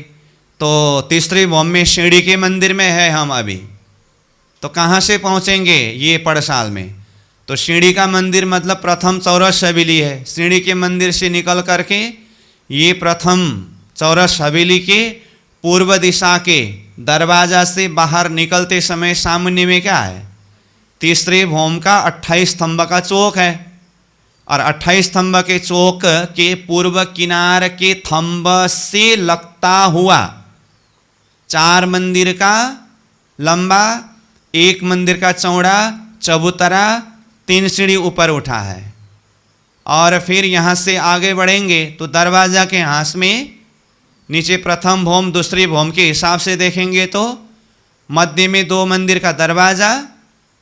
तो तीसरे भौम में सीढ़ी के मंदिर में है हम अभी, तो कहाँ से पहुँचेंगे ये पड़साल में? तो सीढ़ी का मंदिर मतलब प्रथम चौरस हवेली है। सीढ़ी के मंदिर से निकल करके ये प्रथम चौरस हवेली के पूर्व दिशा के दरवाजा से बाहर निकलते समय सामने में क्या है? तीसरे भौम का 28 स्तंभ का चौक है। और 28 स्तंभ के चौक के पूर्व किनार के थंब से लगता हुआ 4 मंदिर का लंबा, 1 मंदिर का चौड़ा, चबूतरा, 3 सीढ़ी ऊपर उठा है। और फिर यहाँ से आगे बढ़ेंगे तो दरवाजा के हाथ में नीचे प्रथम भौम दूसरी भौम के हिसाब से देखेंगे तो मध्य में 2 मंदिर का दरवाजा,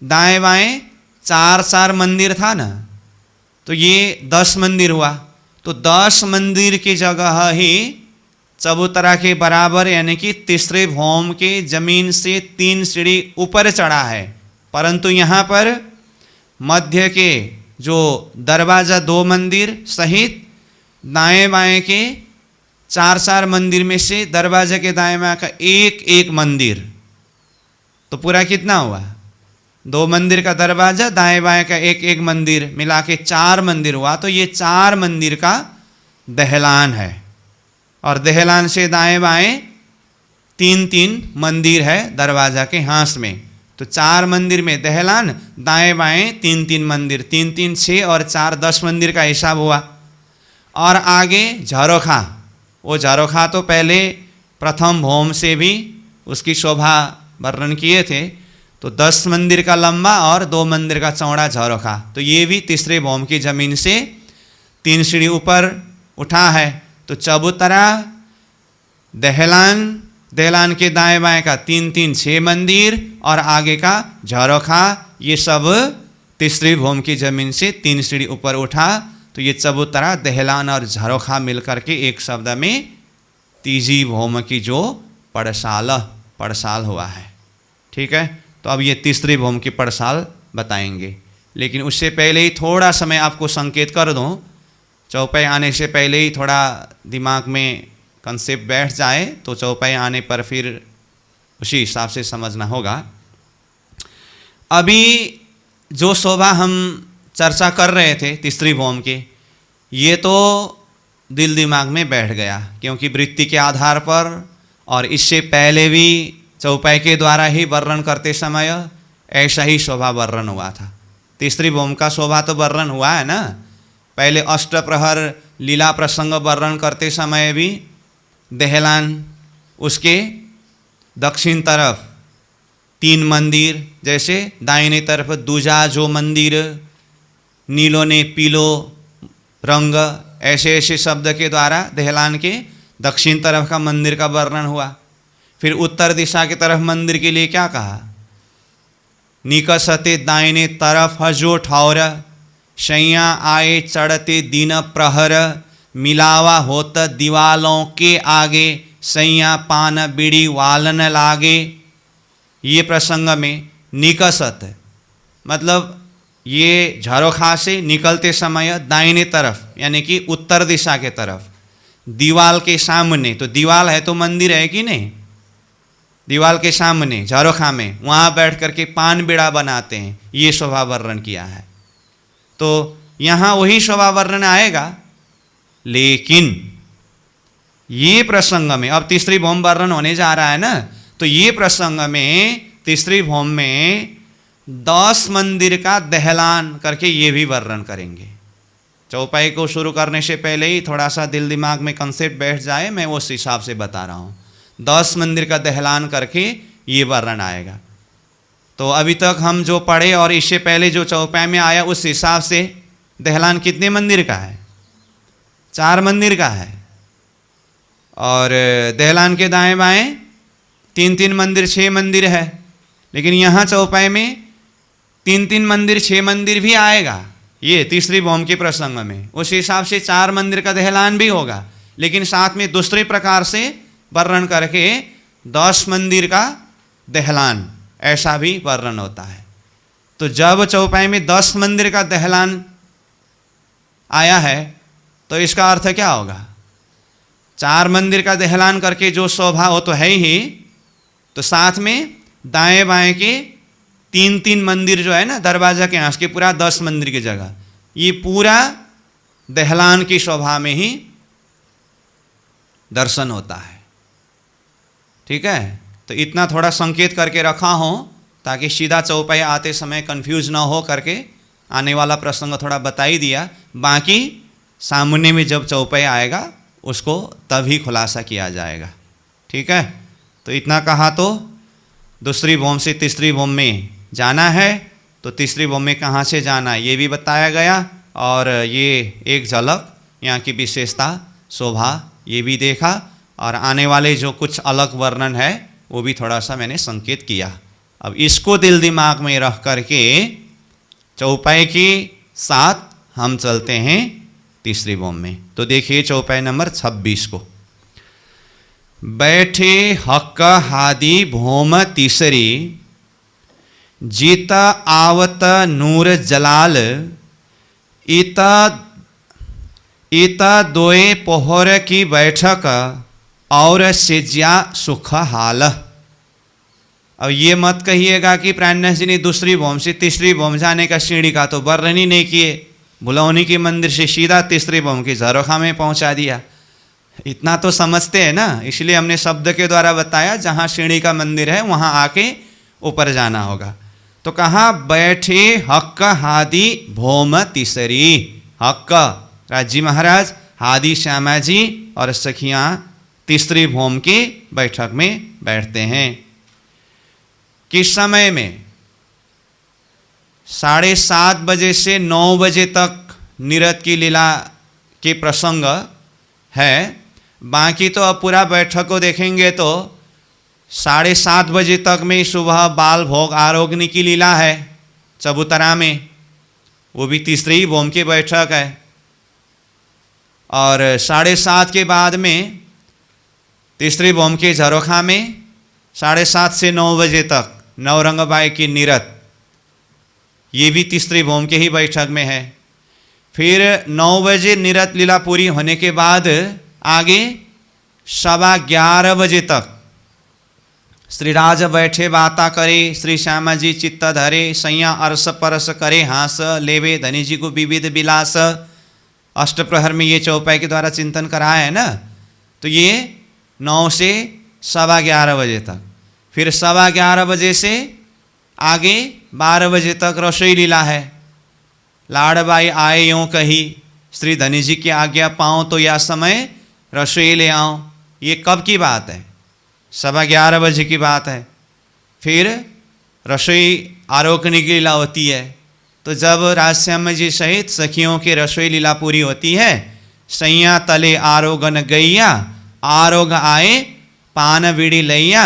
दाएं बाएं 4 मंदिर था ना, तो ये 10 मंदिर हुआ। तो 10 मंदिर की जगह ही चबूतरा के बराबर यानी कि तीसरे भौम के जमीन से 3 सीढ़ी ऊपर चढ़ा है। परंतु यहाँ पर मध्य के जो दरवाजा 2 मंदिर सहित दाएं बाएं के 4 मंदिर में से दरवाजे के दाएं बाएं का 1 मंदिर, तो पूरा कितना हुआ? 2 मंदिर का दरवाजा, दाएं बाएं का 1 मंदिर, मिला के 4 मंदिर हुआ। तो ये 4 मंदिर का दहलान है। और दहलान से दाएं बाएं 3 मंदिर है दरवाजा के हाथ में। तो 4 मंदिर में दहलान, दाएं बाएं 3 मंदिर, 3 6 और 4 10 मंदिर का हिसाब हुआ। और आगे झरोखा, वो झरोखा तो पहले प्रथम भौम से भी उसकी शोभा वर्णन किए थे। तो 10 मंदिर का लंबा और 2 मंदिर का चौड़ा झरोखा, तो ये भी तीसरे भौम की जमीन से 3 सीढ़ी ऊपर उठा है। तो चबूतरा, दहलान, दहलान के दाएं बाएं का 3 6 मंदिर और आगे का झरोखा, ये सब तीसरी भौम की जमीन से 3 सीढ़ी ऊपर उठा। तो ये चबूतरा, दहलान और झरोखा मिलकर के एक शब्द में तीजी भौम की जो पड़साल हुआ है। ठीक है, तो अब ये तीसरी भौम की पड़साल बताएंगे। लेकिन उससे पहले ही थोड़ा समय आपको संकेत कर दूं, चौपाई आने से पहले ही थोड़ा दिमाग में कंसेप्ट बैठ जाए तो चौपाई आने पर फिर उसी हिसाब से समझना होगा। अभी जो शोभा हम चर्चा कर रहे थे तीसरी भौम के, ये तो दिल दिमाग में बैठ गया, क्योंकि वृत्ति के आधार पर और इससे पहले भी चौपाई के द्वारा ही वर्णन करते समय ऐसा ही शोभा वर्णन हुआ था। तीसरी भौम का शोभा तो वर्णन हुआ है ना। पहले अष्टप्रहर लीला प्रसंग वर्णन करते समय भी दहलान, उसके दक्षिण तरफ 3 मंदिर, जैसे दाहिने तरफ दूजा जो मंदिर, नीलो ने पीलो रंग, ऐसे ऐसे शब्द के द्वारा दहलान के दक्षिण तरफ का मंदिर का वर्णन हुआ। फिर उत्तर दिशा की तरफ मंदिर के लिए क्या कहा? निकसते दाहिने तरफ हजो ठौर, शैया आए चढ़ते दिन प्रहर, मिलावा होत दीवालों के आगे, सैया पान बीड़ी वालन लागे। ये प्रसंग में निकसत मतलब ये झरोखा से निकलते समय दाहिने तरफ यानी कि उत्तर दिशा के तरफ, दीवाल के सामने, तो दीवाल है तो मंदिर है कि नहीं, दीवाल के सामने झरोखा में वहाँ बैठ करके पान बीड़ा बनाते हैं, ये शोभा वर्णन किया है। तो यहाँ वही शोभा वर्णन आएगा। लेकिन ये प्रसंग में अब तीसरी भौम वर्णन होने जा रहा है ना, तो ये प्रसंग में तीसरी भौम में 10 मंदिर का दहलान करके ये भी वर्णन करेंगे। चौपाई को शुरू करने से पहले ही थोड़ा सा दिल दिमाग में कंसेप्ट बैठ जाए, मैं उस हिसाब से बता रहा हूँ। 10 मंदिर का दहलान करके ये वर्णन आएगा। तो अभी तक हम जो पढ़े और इससे पहले जो चौपाई में आया उस हिसाब से दहलान कितने मंदिर का है? 4 मंदिर का है। और दहलान के दाएं बाएं 3 मंदिर, 6 मंदिर है। लेकिन यहाँ चौपाई में 3 मंदिर, 6 मंदिर भी आएगा ये तीसरी भौम के प्रसंग में। उस हिसाब से 4 मंदिर का दहलान भी होगा, लेकिन साथ में दूसरे प्रकार से वर्णन करके 10 मंदिर का दहलान ऐसा भी वर्णन होता है। तो जब चौपाई में 10 मंदिर का दहलान आया है तो इसका अर्थ क्या होगा? 4 मंदिर का दहलान करके जो शोभा वो तो है ही, तो साथ में दाएं बाएं के 3-3 मंदिर जो है ना दरवाजा के आस के, पूरा 10 मंदिर की जगह, ये पूरा दहलान की शोभा में ही दर्शन होता है। ठीक है, तो इतना थोड़ा संकेत करके रखा हूँ ताकि सीधा चौपाई आते समय कंफ्यूज ना हो करके आने वाला प्रसंग थोड़ा बता ही दिया। बाकी सामने में जब चौपाई आएगा उसको तभी खुलासा किया जाएगा। ठीक है, तो इतना कहा तो दूसरी भूमि से तीसरी भूमि में जाना है, तो तीसरी भूमि में कहाँ से जाना ये भी बताया गया, और ये एक झलक यहाँ की विशेषता शोभा ये भी देखा, और आने वाले जो कुछ अलग वर्णन है वो भी थोड़ा सा मैंने संकेत किया। अब इसको दिल दिमाग में रख करके चौपाई के साथ हम चलते हैं तीसरी भूमि में। तो देखिए चौपाई नंबर 26 को, बैठे हक हादी भूम तीसरी, जीता आवत नूर जलाल, इता दोए पोहर की बैठक, और सिज्या सुख हाल। अब ये मत कहिएगा कि प्राणनाथ जी ने दूसरी भूमि से तीसरी भूमि जाने का सीढ़ी का तो वर्णन ही नहीं किए, भुलौनी के मंदिर से सीधा तीसरी भूमि की झरोखा में पहुंचा दिया। इतना तो समझते हैं ना, इसलिए हमने शब्द के द्वारा बताया जहाँ सीढ़ी का मंदिर है वहाँ आके ऊपर जाना होगा। तो कहा बैठे हक हादी भूम तीसरी, हक राजी महाराज, हादी श्यामा जी और सखियाँ तीसरी भूमि की बैठक में बैठते हैं। किस समय में? 7:30 बजे से 9 बजे तक निरत की लीला के प्रसंग है। बाकी तो अब पूरा बैठक को देखेंगे तो 7:30 बजे तक में सुबह बाल भोग आरोग्य की लीला है चबूतरा में, वो भी तीसरी भूमि की बैठक है। और 7:30 के बाद में तीसरी भूमि के झरोखा में 7:30 से 9 बजे तक नवरंगबाई की निरत, ये भी तीसरी भूमि के ही बैठक में है। फिर 9 बजे निरत लीला पूरी होने के बाद आगे 11:15 बजे तक श्री राज बैठे बाता करे, श्री श्यामा जी चित्त धरे, सैया अरस परस करे हास, लेवे धनी जी को विविध विलास। अष्टप्रहर में ये चौपाई के द्वारा चिंतन कराया है ना। तो ये 9 से 11:15 बजे तक, फिर 11:15 बजे से आगे 12 बजे तक रसोई लीला है। लाड़बाई आए यूँ कही, श्री धनी जी की आज्ञा पाऊँ तो यह समय रसोई ले आऊँ। ये कब की बात है? 11:15 बजे की बात है। फिर रसोई आरोग्य की लीला होती है। तो जब राजश्याम जी सहित सखियों की रसोई लीला पूरी होती है, सैया तले आरोगन गैया, आरोग आए पान बीड़ी लैया,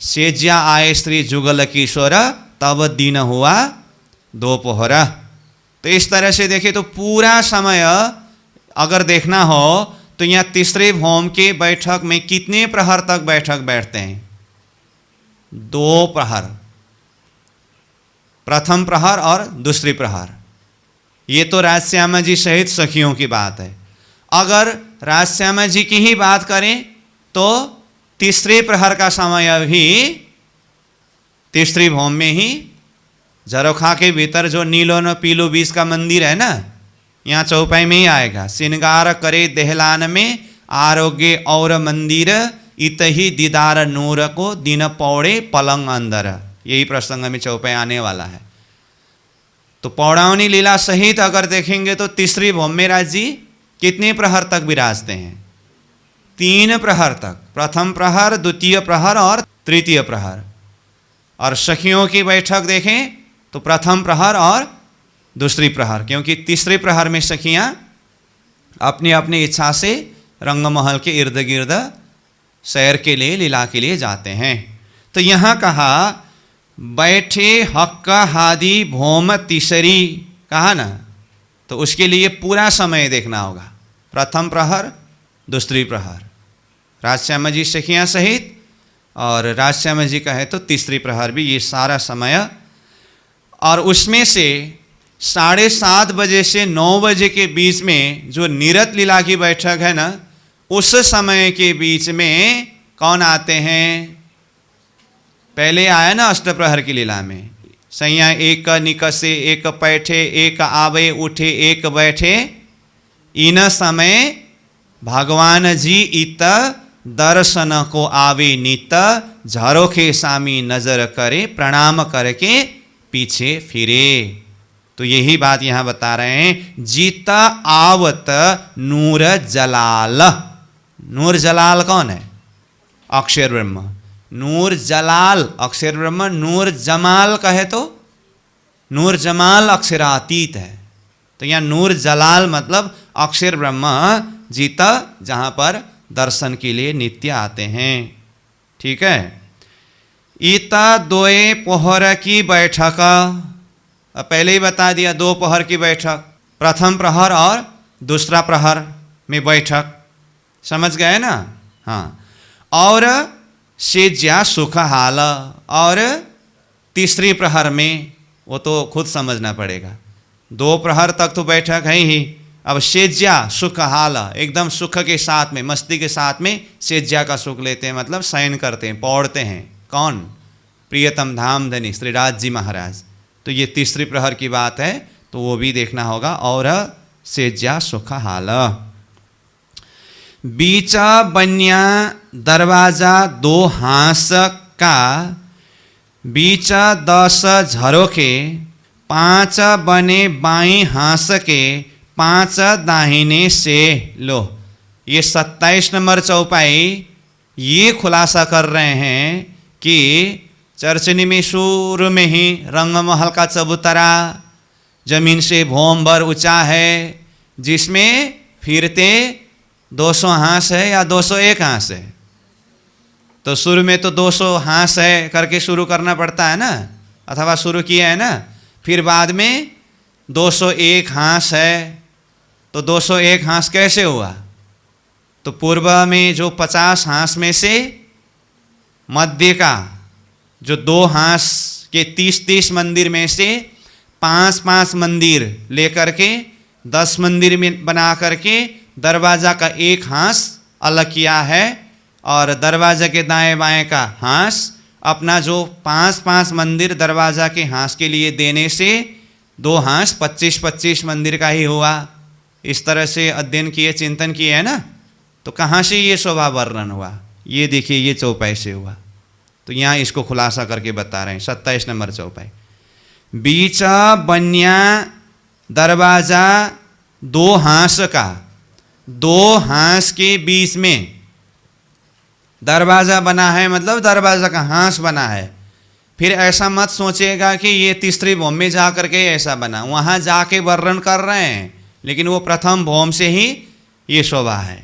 सेज्या आए श्री जुगल किशोर, तब दिन हुआ दोपहर। तो इस तरह से देखिए तो पूरा समय अगर देखना हो तो यहाँ तीसरे भूमि के बैठक में कितने प्रहर तक बैठक बैठते हैं? 2 प्रहर, प्रथम प्रहर और दूसरी प्रहर। ये तो राजश्यामा जी सहित सखियों की बात है। अगर राजश्यामा जी की ही बात करें तो तीसरे प्रहर का समय भी तीसरी भूमि में ही झरोखा के भीतर जो नीलो न पीलो 20 का मंदिर है ना, यहाँ चौपाई में ही आएगा। श्रृंगार करे दहलान में आरोग्य और मंदिर, इत ही दीदार नूर को दिन पौड़े पलंग अंदर। यही प्रसंग में चौपाई आने वाला है। तो पौड़ावनी लीला सहित अगर देखेंगे तो तीसरी भूमि में राज जी कितने प्रहर तक विराजते हैं? 3 प्रहर तक, प्रथम प्रहर, द्वितीय प्रहर और तृतीय प्रहर। और सखियों की बैठक देखें तो प्रथम प्रहर और दूसरी प्रहर, क्योंकि तीसरे प्रहर में सखियां अपनी अपनी इच्छा से रंगमहल के इर्द गिर्द सैर के लिए, लीला के लिए जाते हैं। तो यहाँ कहा बैठे हक हादी भूम तीसरी, कहा ना, तो उसके लिए पूरा समय देखना होगा। प्रथम प्रहर, दूसरी प्रहर, राजश्यामा जी सखियाँ सहित, और राजश्यामा जी कहे तो तीसरी प्रहर भी, ये सारा समय। और उसमें से 7:30 बजे से 9 बजे के बीच में जो निरत लीला की बैठक है ना, उस समय के बीच में कौन आते हैं? पहले आया ना अष्टप्रहर की लीला में, सैया एक निकसे एक पैठे, एक आवे उठे एक बैठे, इन समय भगवान जी इत दर्शन को आवे नित, झरोखे सामी नजर करे, प्रणाम करके पीछे फिरे। तो यही बात यहां बता रहे हैं, जीत आवत नूर जलाल। नूर जलाल कौन है? अक्षर ब्रह्म। नूर जलाल अक्षर ब्रह्म, नूर जमाल कहे तो नूर जमाल अक्षरातीत है। तो यहाँ नूर जलाल मतलब अक्षर ब्रह्म जीता, जहां पर दर्शन के लिए नित्य आते हैं। ठीक है। ईता दोए पोहर की बैठक, पहले ही बता दिया, दो पहर की बैठक, प्रथम प्रहर और दूसरा प्रहर में बैठक, समझ गए ना? हाँ। और सेज्या सुख हाल, और तीसरी प्रहर में वो तो खुद समझना पड़ेगा, दो प्रहर तक तो बैठक है ही, अब सेज्या सुख हाल, एकदम सुख के साथ में, मस्ती के साथ में सेज्या का सुख लेते हैं, मतलब शयन करते हैं, पौड़ते हैं। कौन? प्रियतम धाम धनी श्रीराज जी महाराज। तो ये तीसरी प्रहर की बात है, तो वो भी देखना होगा। और सेज्या सुख हाल, बीचा बन्या दरवाजा दो हांस का, बीचा 10 झरोखे, 5 बने बाई हांस के, 5 दाहिने से। लो, ये 27 नंबर चौपाई ये खुलासा कर रहे हैं कि चर्चनी में शुरू में ही रंगमहल का चबूतरा जमीन से भौम भर ऊंचा है, जिसमें फिरते 200 हांस है या 201 हांस है। तो शुरू में तो 200 हांस है करके शुरू करना पड़ता है ना, अथवा शुरू किया है ना, फिर बाद में 201 हांस है। तो 201 हांस कैसे हुआ? तो पूर्व में जो 50 हांस में से मध्य का जो 2 हांस के 30-30 मंदिर में से 5-5 मंदिर लेकर के 10 मंदिर में बना करके दरवाजा का एक हांस अलग किया है, और दरवाजा के दाएं बाएं का हांस अपना जो 5-5 मंदिर दरवाजा के हांस के लिए देने से 2 हांस 25-25 मंदिर का ही हुआ। इस तरह से अध्ययन किए, चिंतन किए है ना। तो कहाँ से ये शोभा वर्णन हुआ? ये देखिए, ये चौपाई से हुआ। तो यहाँ इसको खुलासा करके बता रहे हैं, 27 नंबर चौपाई। बीचा बन्या दरवाजा 2 हांस का, 2 हांस के बीच में दरवाजा बना है, मतलब दरवाजा का हांस बना है। फिर ऐसा मत सोचेगा कि ये तीसरी भौम में जा करके ऐसा बना, वहाँ जाके वर्णन कर रहे हैं, लेकिन वो प्रथम भौम से ही ये शोभा है।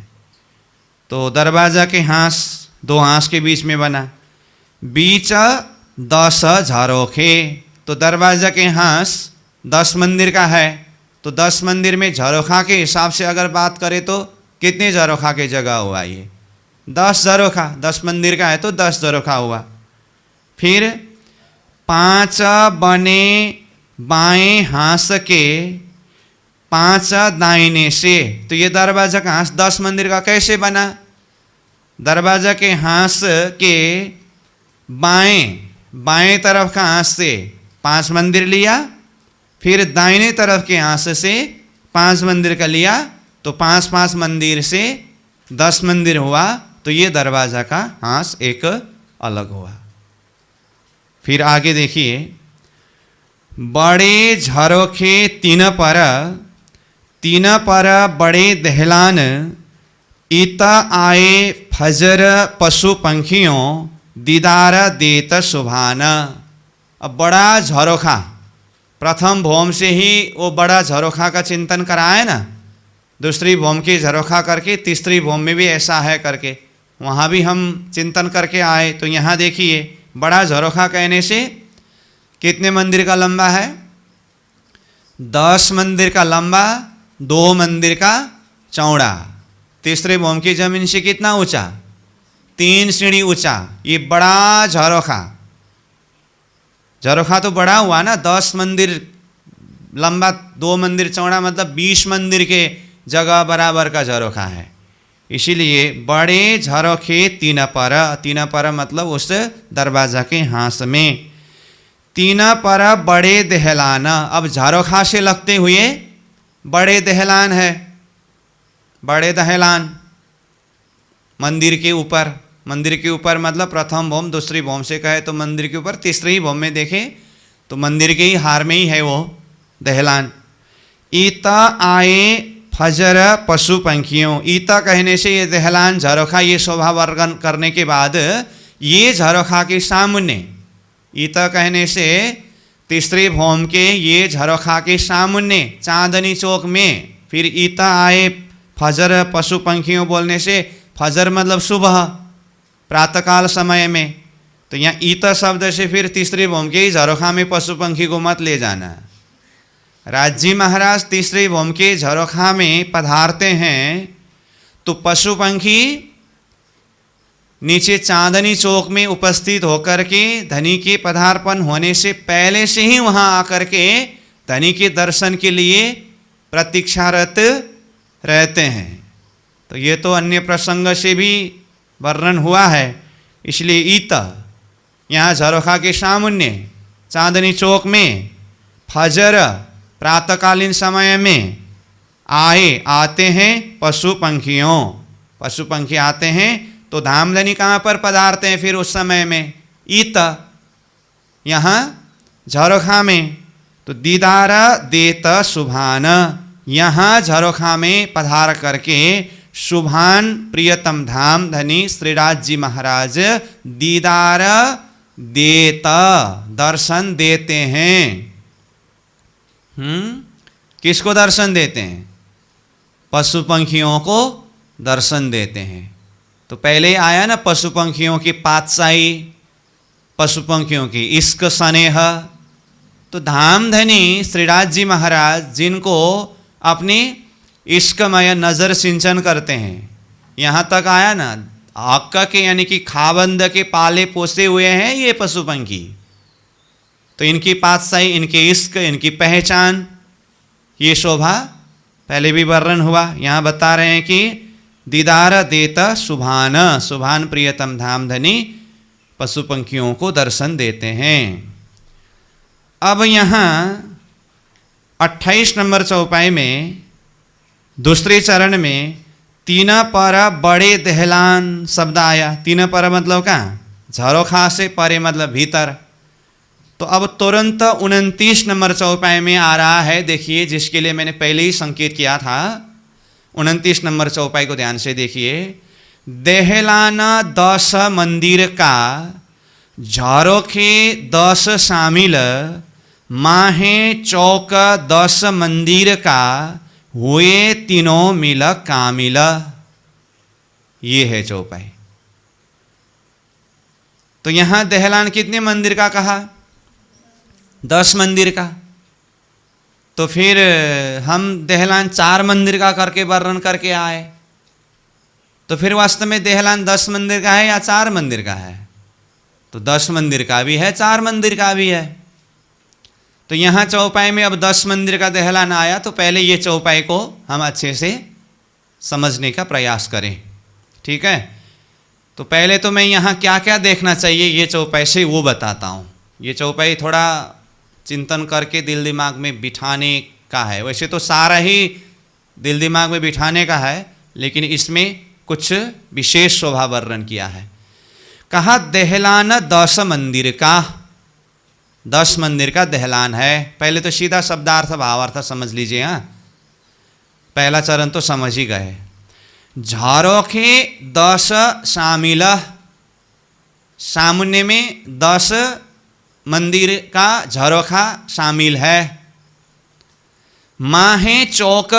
तो दरवाजा के हांस 2 हांस के बीच में बना। बीच 10 झरोखे, तो दरवाजा के हांस 10 मंदिर का है, तो 10 मंदिर में झरोखा के हिसाब से अगर बात करें तो कितने झरोखा की जगह हुआ? ये 10 झरोखा, 10 मंदिर का है तो 10 झरोखा हुआ। फिर 5 बने बाएं हांस के, 5 दाहिने से। तो ये दरवाजा का हांस 10 मंदिर का कैसे बना? दरवाजा के हांस के बाएं तरफ का हांस से 5 मंदिर लिया, फिर दाहिने तरफ के हांस से 5 मंदिर का लिया, तो 5-5 मंदिर से 10 मंदिर हुआ। तो ये दरवाजा का हांस एक अलग हुआ। फिर आगे देखिए, बड़े झरोखे 3 पर बड़े दहलान, इत आए फजर पशु पंखियों, दीदार देत सुभान। अब बड़ा झरोखा, प्रथम भौम से ही वो बड़ा झरोखा का चिंतन कराए ना, दूसरी भौम की झरोखा करके तीसरी भौम में भी ऐसा है करके वहाँ भी हम चिंतन करके आए। तो यहाँ देखिए, बड़ा झरोखा कहने से कितने मंदिर का लंबा है? 10 मंदिर का लंबा, 2 मंदिर का चौड़ा। तीसरे भौम की जमीन से कितना ऊंचा? 3 सीढ़ी ऊंचा। ये बड़ा झरोखा, झरोखा तो बड़ा हुआ ना, 10 मंदिर लंबा, 2 मंदिर चौड़ा, मतलब 20 मंदिर के जगह बराबर का झरोखा है। इसीलिए बड़े झरोखे तीन पर मतलब उस दरवाजा के हाथ में, तीन पर बड़े दहलान। अब झरोखा से लगते हुए बड़े दहलान है, बड़े दहलान मंदिर के ऊपर। मंदिर के ऊपर मतलब प्रथम भौम, दूसरी भौम से कहे तो मंदिर के ऊपर, तीसरी भौम में देखें तो मंदिर के ही हार में ही है वो दहलान। ईता आए फजर पशु पंखियों, ईता कहने से ये दहलान झरोखा ये शोभा वर्णन करने के बाद ये झरोखा के सामने, ईता कहने से तीसरी भौम के ये झरोखा के सामने चांदनी चौक में, फिर ईता आए फजर पशु पंखियों बोलने से फजर मतलब सुबह प्रातःकाल समय में, तो यहाँ ईता शब्द से फिर तीसरी भौम के ही झरोखा में पशु पंखी को मत ले जाना। राजी महाराज तीसरी भौम के झरोखा में पधारते हैं तो पशु पंखी नीचे चांदनी चौक में उपस्थित होकर के धनी के पधारपन होने से पहले से ही वहाँ आकर के धनी के दर्शन के लिए प्रतीक्षारत रहते हैं। तो ये तो अन्य प्रसंग से भी वर्णन हुआ है, इसलिए ईता यहाँ झरोखा के सामने चांदनी चौक में फजर प्रातःकालीन समय में आते हैं पशु पंखियों, पशु पंखी आते हैं तो धामधनी कहाँ पर पधारते हैं फिर उस समय में? ईता यहाँ झरोखा में। तो दीदार देत शुभान, यहाँ झरोखा में पधार करके शुभान प्रियतम धाम धनी श्रीराज जी महाराज दीदार देता दर्शन देते हैं। किसको दर्शन देते हैं? पशु पंखियों को दर्शन देते हैं। तो पहले आया ना पशु पंखियों की पातशाही, पशु पंखियों की इश्क स्नेह। तो धामधनी श्रीराज जी महाराज जिनको अपनी इश्कमय नज़र सिंचन करते हैं, यहाँ तक आया ना आक्का के यानी कि खाबंद के पाले पोसे हुए हैं ये पशु पंखी। तो इनकी पातशाही, इनके इश्क, इनकी पहचान, ये शोभा पहले भी वर्णन हुआ। यहाँ बता रहे हैं कि दीदार देता शुभान, शुभान प्रियतम धामधनी पशु पंखियों को दर्शन देते हैं। अब यहाँ 28 नंबर चौपाई में दूसरे चरण में तीन पर बड़े दहलान शब्द आया। तीन पर मतलब कहाँ? झरोखा से परे मतलब भीतर। तो अब तुरंत 29 नंबर चौपाई में आ रहा है, देखिए जिसके लिए मैंने पहले ही संकेत किया था। 29 नंबर चौपाई को ध्यान से देखिए। दहलान 10 मंदिर का, झरोखे 10 शामिल, माहे चौक 10 मंदिर का, हुए तीनों मिल कामिल। ये है चौपाई। तो यहां दहलान कितने मंदिर का कहा? 10 मंदिर का। तो फिर हम दहलान 4 मंदिर का करके वर्णन करके आए, तो फिर वास्तव में दहलान 10 मंदिर का है या 4 मंदिर का है? तो 10 मंदिर का भी है, 4 मंदिर का भी है। तो यहाँ चौपाई में अब 10 मंदिर का दहलान आया, तो पहले ये चौपाई को हम अच्छे से समझने का प्रयास करें, ठीक है? तो पहले तो मैं यहाँ क्या क्या देखना चाहिए ये चौपाई से वो बताता हूँ। ये चौपाई थोड़ा चिंतन करके दिल दिमाग में बिठाने का है। वैसे तो सारा ही दिल दिमाग में बिठाने का है, लेकिन इसमें कुछ विशेष शोभा वर्णन किया है। कहा दहलान 10 मंदिर का, 10 मंदिर का दहलान है। पहले तो सीधा शब्दार्थ भावार्थ समझ लीजिए। हाँ, पहला चरण तो समझ ही गए। झरोखे 10 शामिल, सामने में 10 मंदिर का झरोखा शामिल है। माहे चौक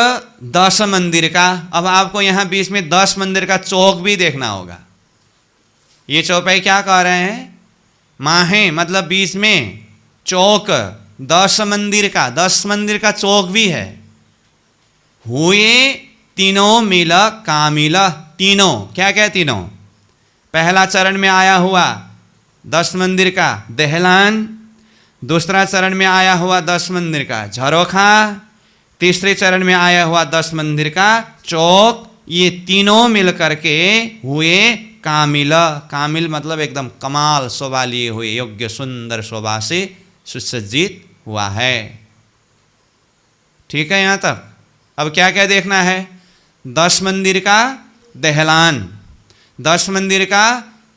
10 मंदिर का। अब आपको यहाँ बीच में 10 मंदिर का चौक भी देखना होगा। ये चौपाई क्या कह रहे हैं? माहे मतलब बीच में, चौक 10 मंदिर का, 10 मंदिर का चौक भी है। हुए तीनों मिल कामिल, तीनों क्या क्या? तीनों। पहला चरण में आया हुआ 10 मंदिर का दहलान, दूसरा चरण में आया हुआ 10 मंदिर का झरोखा, तीसरे चरण में आया हुआ 10 मंदिर का चौक, ये तीनों मिल करके हुए कामिल। कामिल मतलब एकदम कमाल शोभा लिए हुए, योग्य सुंदर शोभा से सुसज्जित हुआ है। ठीक है यहाँ तक। अब क्या क्या देखना है? 10 मंदिर का दहलान, 10 मंदिर का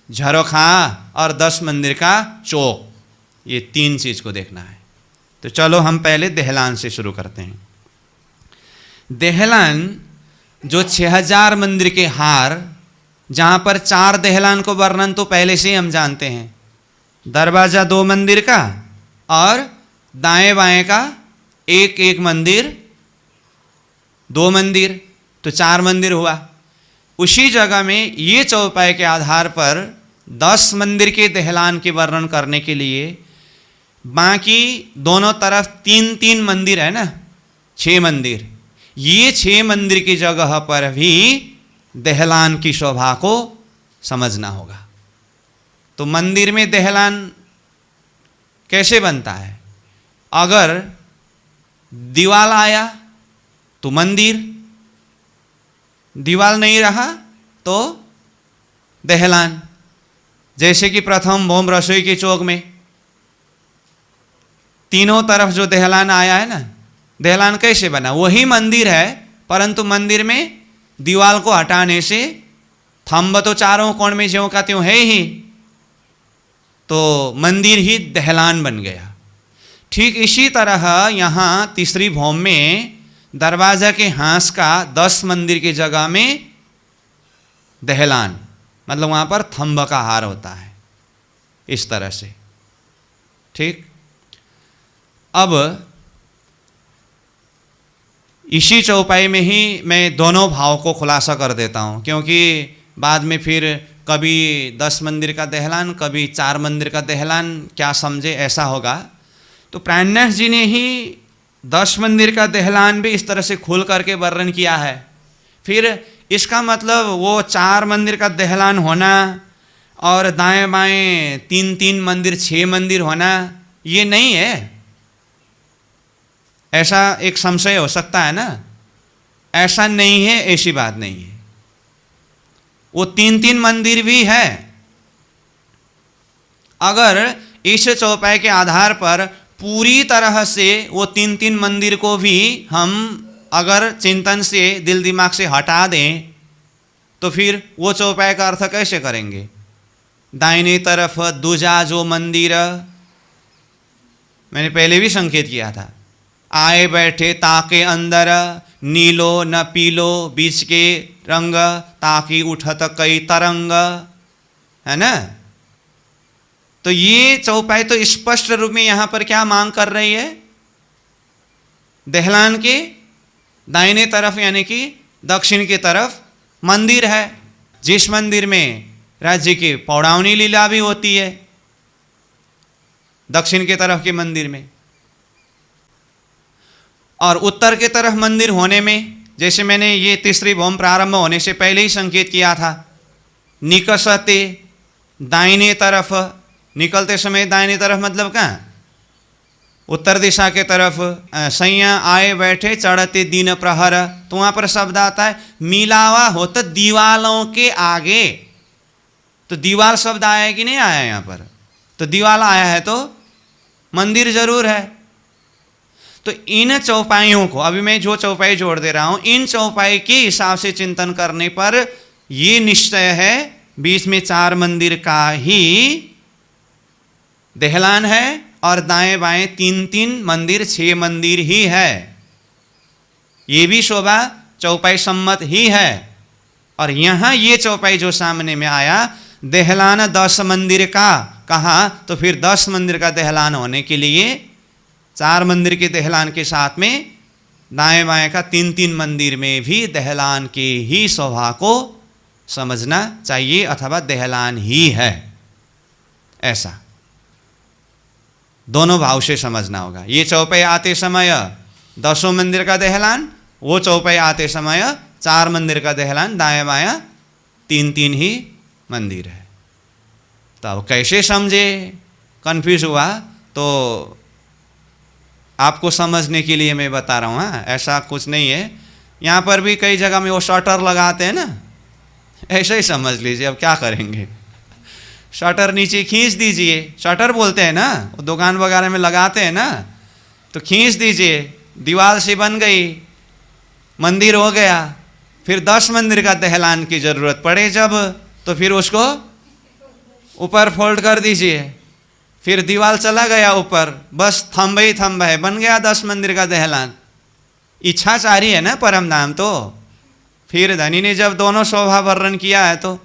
झरोखा और 10 मंदिर का चौक, ये 3 चीज को देखना है। तो चलो हम पहले दहलान से शुरू करते हैं। दहलान जो 6000 मंदिर के हार, जहां पर 4 दहलान को वर्णन तो पहले से ही हम जानते हैं। दरवाजा 2 मंदिर का और दाएं बाएं का एक एक मंदिर, 2 मंदिर, तो 4 मंदिर हुआ। उसी जगह में ये चौपाई के आधार पर 10 मंदिर के दहलान के वर्णन करने के लिए बाकी दोनों तरफ 3-3 मंदिर है ना, 6 मंदिर। ये 6 मंदिर की जगह पर भी दहलान की शोभा को समझना होगा। तो मंदिर में दहलान कैसे बनता है? अगर दीवाल आया तो मंदिर, दीवाल नहीं रहा तो दहलान। जैसे कि प्रथम भोम रसोई के चौक में तीनों तरफ जो दहलान आया है ना, दहलान कैसे बना? वही मंदिर है, परंतु मंदिर में दीवाल को हटाने से थंब तो चारों कोण में ज्यों का त्यों है ही, तो मंदिर ही दहलान बन गया। ठीक इसी तरह यहाँ तीसरी भौम में दरवाजा के हाँस का 10 मंदिर की जगह में दहलान, मतलब वहां पर थंब का हार होता है, इस तरह से। ठीक। अब इसी चौपाई में ही मैं दोनों भाव को खुलासा कर देता हूं, क्योंकि बाद में फिर कभी 10 मंदिर का दहलान, कभी 4 मंदिर का दहलान, क्या समझे ऐसा होगा। तो प्राणनाथ जी ने ही 10 मंदिर का दहलान भी इस तरह से खोल करके वर्णन किया है। फिर इसका मतलब वो 4 मंदिर का दहलान होना और दाएं बाएं 3-3 मंदिर, 6 मंदिर होना, ये नहीं है। ऐसा एक संशय हो सकता है ना, ऐसा नहीं है, ऐसी बात नहीं है। वो 3-3 मंदिर भी है। अगर इस चौपाई के आधार पर पूरी तरह से वो 3-3 मंदिर को भी हम अगर चिंतन से, दिल दिमाग से हटा दें, तो फिर वो चौपाई का अर्थ कैसे करेंगे? दाहिनी तरफ दूजा जो मंदिर, मैंने पहले भी संकेत किया था, आए बैठे ताके अंदर, नीलो न पीलो बीच के रंग, ताकि उठत कई तरंग, है ना। तो ये चौपाई तो स्पष्ट रूप में यहां पर क्या मांग कर रही है? दहलान के दाहिने तरफ यानी कि दक्षिण की तरफ मंदिर है, जिस मंदिर में राज्य की पौड़ावनी लीला भी होती है, दक्षिण के तरफ के मंदिर में। और उत्तर के तरफ मंदिर होने में, जैसे मैंने ये तीसरी भौम प्रारंभ होने से पहले ही संकेत किया था, निकसते दाहिने तरफ, निकलते समय दाहिने तरफ मतलब कहाँ? उत्तर दिशा के तरफ। सैया आए बैठे चढ़ते दिन प्रहर, तो वहां पर शब्द आता है मिलावा हो तो दीवालों के आगे। तो दीवाल शब्द आया कि नहीं आया यहाँ पर? तो दीवाल आया है तो मंदिर जरूर है। तो इन चौपाइयों को, अभी मैं जो चौपाई जोड़ दे रहा हूं, इन चौपाई के हिसाब से चिंतन करने पर यह निश्चय है बीच में 4 मंदिर का ही दहलान है और दाएं बाएं 3-3 मंदिर, 6 मंदिर ही है। ये भी शोभा चौपाई सम्मत ही है। और यहां ये चौपाई जो सामने में आया, दहलान 10 मंदिर का कहा, तो फिर 10 मंदिर का दहलान होने के लिए 4 मंदिर के दहलान के साथ में दाएं बाएं का 3-3 मंदिर में भी दहलान के ही शोभा को समझना चाहिए, अथवा दहलान ही है, ऐसा दोनों भाव से समझना होगा। ये चौपाई आते समय 10 मंदिर का दहलान, वो चौपाई आते समय 4 मंदिर का दहलान, दाएं बायां 3-3 ही मंदिर है। तब कैसे समझे? कंफ्यूज हुआ तो आपको समझने के लिए मैं बता रहा हूँ। हाँ, ऐसा कुछ नहीं है। यहाँ पर भी कई जगह में वो शटर लगाते हैं ना, ऐसे ही समझ लीजिए। अब क्या करेंगे, शटर नीचे खींच दीजिए, शटर बोलते हैं ना, वो दुकान वगैरह में लगाते हैं ना, तो खींच दीजिए, दीवार से बन गई, मंदिर हो गया। फिर 10 मंदिर का दहलान की जरूरत पड़े जब, तो फिर उसको ऊपर फोल्ड कर दीजिए, फिर दीवार चला गया ऊपर, बस थंब ही थंब है, बन गया 10 मंदिर का दहलान। इच्छाचारी है ना परम धाम तो। फिर धनी ने जब दोनों शोभा वर्णन किया है तो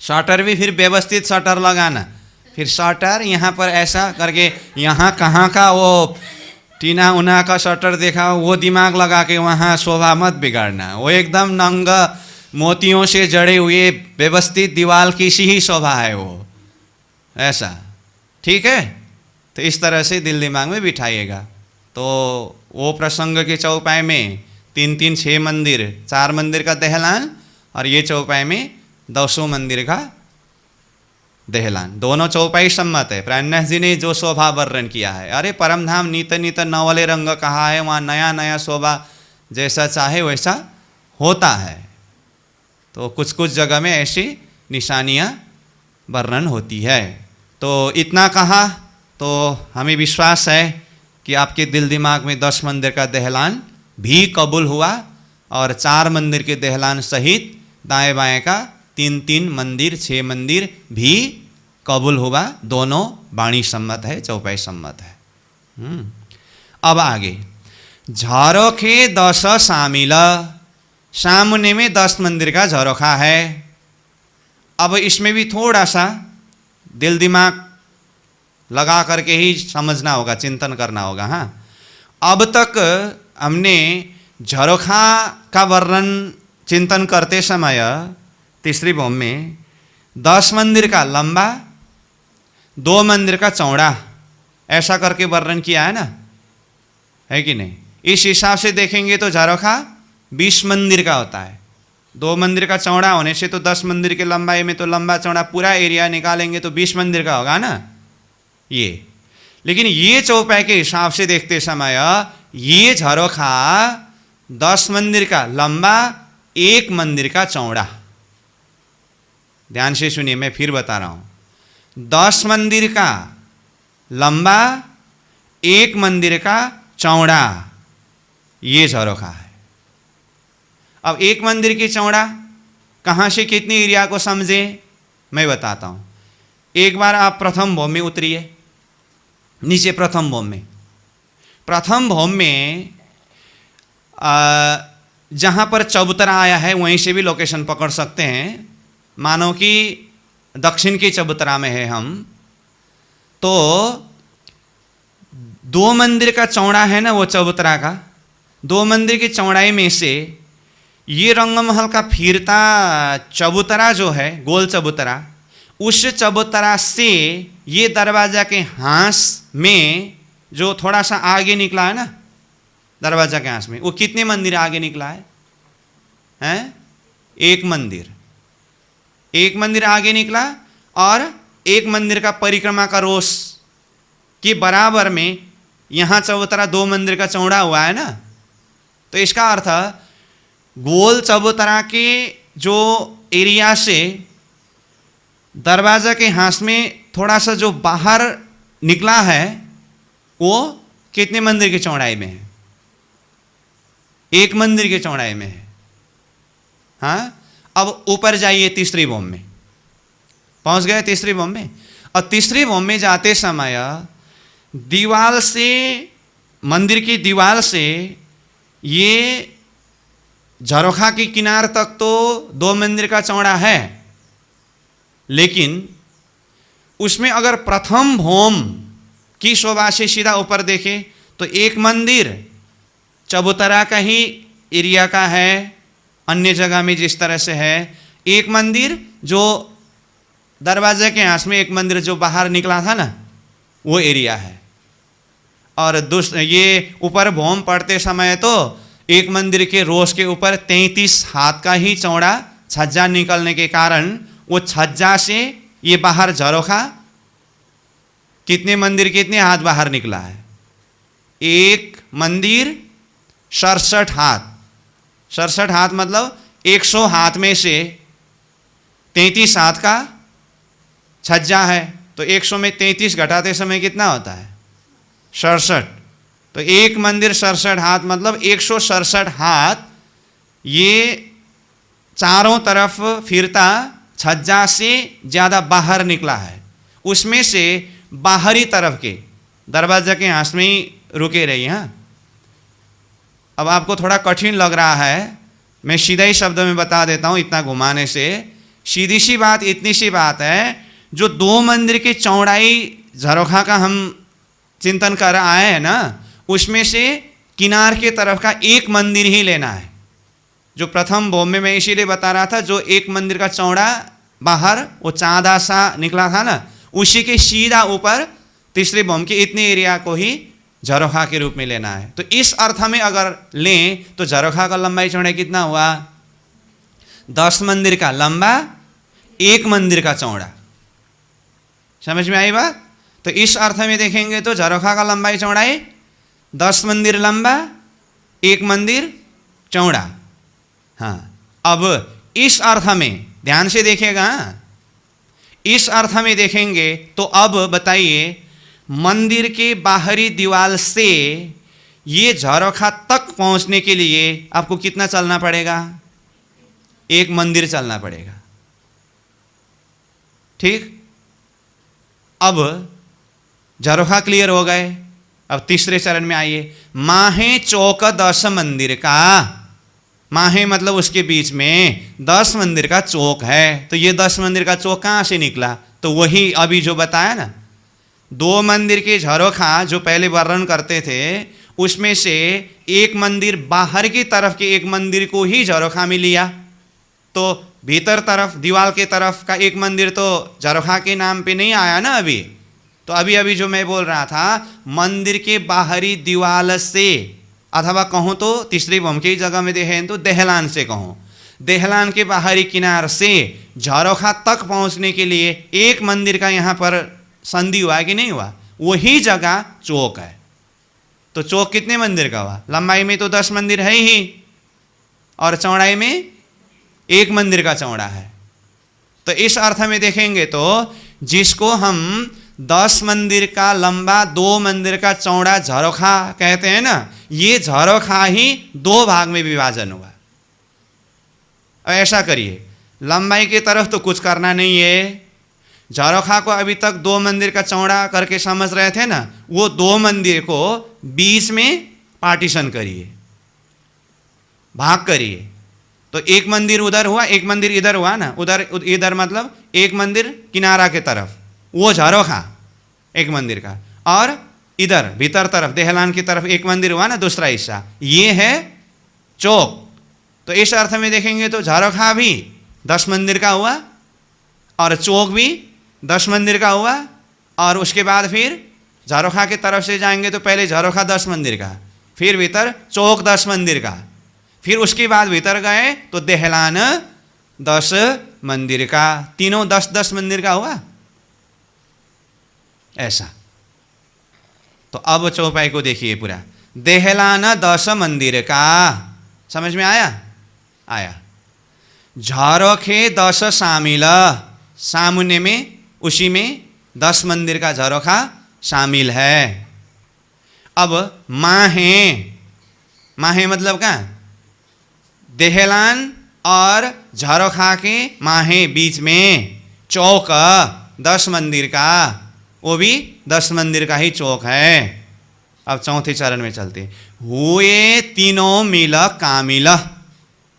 शटर भी फिर व्यवस्थित शटर लगाना, फिर शटर यहाँ पर ऐसा करके, यहाँ कहाँ का वो टीना उना का शटर देखा, वो दिमाग लगा के वहाँ शोभा मत बिगाड़ना। वो एकदम नंग मोतियों से जड़े हुए व्यवस्थित दीवार की सी ही शोभा है वो, ऐसा, ठीक है। तो इस तरह से दिल दिमाग में बिठाइएगा। तो वो प्रसंग के चौपाई में 3-3 6 मंदिर, 4 मंदिर का दहलान, और ये चौपाई में 200 मंदिर का दहलान, दोनों चौपाई सम्मत है। प्राणनाथ जी ने जो शोभा वर्णन किया है, अरे परमधाम नीत नीत नवले रंग कहा है, वहाँ नया नया शोभा जैसा चाहे वैसा होता है। तो कुछ कुछ जगह में ऐसी निशानियाँ वर्णन होती है। तो इतना कहा तो हमें विश्वास है कि आपके दिल दिमाग में 10 मंदिर का दहलान भी कबूल हुआ, और 4 मंदिर के दहलान सहित दाएं बाएं का 3-3 मंदिर, 6 मंदिर भी कबूल हुआ। दोनों वाणी सम्मत है, चौपाई सम्मत है। अब आगे, झरोखे 10 शामिल, सामने में 10 मंदिर का झरोखा है। अब इसमें भी थोड़ा सा दिल दिमाग लगा करके ही समझना होगा, चिंतन करना होगा। हाँ, अब तक हमने झरोखा का वर्णन चिंतन करते समय तीसरी भौम में 10 मंदिर का लंबा, 2 मंदिर का चौड़ा, ऐसा करके वर्णन किया है ना, है कि नहीं। इस हिसाब से देखेंगे तो झरोखा 20 मंदिर का होता है। 2 मंदिर का चौड़ा होने से तो 10 मंदिर के लंबाई में तो लंबा चौड़ा पूरा एरिया निकालेंगे तो 20 मंदिर का होगा ना ये। लेकिन ये चौपाई के हिसाब से देखते समय ये झरोखा 10 मंदिर का लंबा, 1 मंदिर का चौड़ा। ध्यान से सुनिए, मैं फिर बता रहा हूं। 10 मंदिर का लंबा, 1 मंदिर का चौड़ा, ये झरोखा है। अब 1 मंदिर की चौड़ा कहां से कितनी एरिया को समझे, मैं बताता हूं। एक बार आप प्रथम भौम में उतरिए, नीचे प्रथम भौम में। प्रथम भौम में जहां पर चबूतरा आया है वहीं से भी लोकेशन पकड़ सकते हैं। मानो कि दक्षिण के चबूतरा में है हम, तो 2 मंदिर का चौड़ा है ना वो चबूतरा का, 2 मंदिर की चौड़ाई में से ये रंगमहल का फिरता चबूतरा जो है, गोल चबूतरा, उस चबूतरा से ये दरवाजा के हांस में जो थोड़ा सा आगे निकला है ना, दरवाजा के हांस में, वो कितने मंदिर आगे निकला है? हैं? 1 मंदिर। 1 मंदिर आगे निकला, और 1 मंदिर का परिक्रमा का रोष के बराबर में यहां चबूतरा 2 मंदिर का चौड़ा हुआ है ना। तो इसका अर्थ गोल चबूतरा के जो एरिया से दरवाजा के हांस में थोड़ा सा जो बाहर निकला है वो कितने मंदिर की चौड़ाई में है? 1 मंदिर की चौड़ाई में है। हाँ, अब ऊपर जाइए, तीसरी भौम में पहुंच गए। तीसरी भौम में, और तीसरी भौम में जाते समय दीवार से, मंदिर की दीवार से ये झरोखा की किनार तक तो 2 मंदिर का चौड़ा है, लेकिन उसमें अगर प्रथम भौम की शोभा से सीधा ऊपर देखे तो 1 मंदिर चबूतरा का ही एरिया का है, अन्य जगह में जिस तरह से है। 1 मंदिर जो दरवाजे के हाथ में, 1 मंदिर जो बाहर निकला था ना, वो एरिया है। और ये ऊपर भौम पड़ते समय तो 1 मंदिर के रोश के ऊपर 33 हाथ का ही चौड़ा छज्जा निकलने के कारण वो छज्जा से ये बाहर झरोखा कितने मंदिर, कितने हाथ बाहर निकला है? 1 मंदिर 67 हाथ, 67 हाथ मतलब 100 हाथ में से 33 हाथ का छज्जा है, तो 100 में 33 घटाते समय कितना होता है? 67। तो एक मंदिर 67 हाथ मतलब 167 हाथ ये चारों तरफ फिरता छज्जा से ज़्यादा बाहर निकला है। उसमें से बाहरी तरफ के दरवाजा के आस में ही रुके रही। हाँ, अब आपको थोड़ा कठिन लग रहा है, मैं सीधा ही शब्द में बता देता हूँ इतना घुमाने से। सीधी सी बात, इतनी सी बात है, जो 2 मंदिर की चौड़ाई झरोखा का हम चिंतन कर आए हैं ना, उसमें से किनार के तरफ का एक मंदिर ही लेना है। जो प्रथम भोम में मैं इसीलिए बता रहा था, जो एक मंदिर का चौड़ा बाहर वो चांदा सा निकला था ना, उसी के सीधा ऊपर तीसरे भोम के इतने एरिया को ही झरोखा के रूप में लेना है। तो इस अर्थ में अगर लें तो झरोखा का लंबाई चौड़ाई कितना हुआ? 10 मंदिर का लंबा, 1 मंदिर का चौड़ा। समझ में आई बात? तो इस अर्थ में देखेंगे तो झरोखा का लंबाई चौड़ाई 10 मंदिर लंबा, 1 मंदिर चौड़ा। हाँ, अब इस अर्थ में ध्यान से देखिएगा, इस अर्थ में देखेंगे तो अब बताइए, मंदिर के बाहरी दीवार से ये झरोखा तक पहुंचने के लिए आपको कितना चलना पड़ेगा? 1 मंदिर चलना पड़ेगा। ठीक, अब झरोखा क्लियर हो गए। अब तीसरे चरण में आइए। माहे चौक 10 मंदिर का, माहे मतलब उसके बीच में 10 मंदिर का चौक है। तो ये 10 मंदिर का चौक कहाँ से निकला? तो वही अभी जो बताया ना, 2 मंदिर के झरोखा जो पहले वर्णन करते थे, उसमें से एक मंदिर बाहर की तरफ के एक मंदिर को ही झरोखा में लिया। तो भीतर तरफ दीवार के तरफ का एक मंदिर तो झरोखा के नाम पे नहीं आया ना अभी। तो अभी जो मैं बोल रहा था, मंदिर के बाहरी दीवार से, अथवा कहूँ तो तीसरी भूम की जगह में देखें तो दहलान से कहूँ, दहलान के बाहरी किनार से झरोखा तक पहुँचने के लिए एक मंदिर का यहाँ पर संधि हुआ कि नहीं हुआ? वही जगह चौक है। तो चौक कितने मंदिर का हुआ? लंबाई में तो 10 मंदिर है ही, और चौड़ाई में 1 मंदिर का चौड़ा है। तो इस अर्थ में देखेंगे तो जिसको हम 10 मंदिर का लंबा 2 मंदिर का चौड़ा झरोखा कहते हैं ना, ये झरोखा ही 2 भाग में विभाजन हुआ। अब ऐसा करिए, लंबाई की तरफ तो कुछ करना नहीं है। झरोखा को अभी तक 2 मंदिर का चौड़ा करके समझ रहे थे ना, वो 2 मंदिर को बीच में पार्टीशन करिए, भाग करिए। तो 1 मंदिर उधर हुआ, 1 मंदिर इधर हुआ ना, उधर इधर मतलब 1 मंदिर किनारा के तरफ वो झरोखा 1 मंदिर का, और इधर भीतर तरफ दहलान की तरफ 1 मंदिर हुआ ना दूसरा हिस्सा, ये है चौक। तो इस अर्थ में देखेंगे तो झरोखा भी 10 मंदिर का हुआ और चौक भी 10 मंदिर का हुआ। और उसके बाद फिर झरोखा की तरफ से जाएंगे तो पहले झरोखा 10 मंदिर का, फिर भीतर चौक 10 मंदिर का, फिर उसके बाद भीतर गए तो दहलान 10 मंदिर का, तीनों 10-10 मंदिर का हुआ ऐसा। तो अब चौपाई को देखिए पूरा, दहलान 10 मंदिर का, समझ में आया? आया। झरोखे 10 शामिल, सामुन्य में उसी में 10 मंदिर का झरोखा शामिल है। अब माहे, माहे मतलब क्या? दहलान और झरोखा के माहे बीच में चौक 10 मंदिर का, वो भी 10 मंदिर का ही चौक है। अब चौथे चरण में चलते, हुए तीनों मिल कामिल।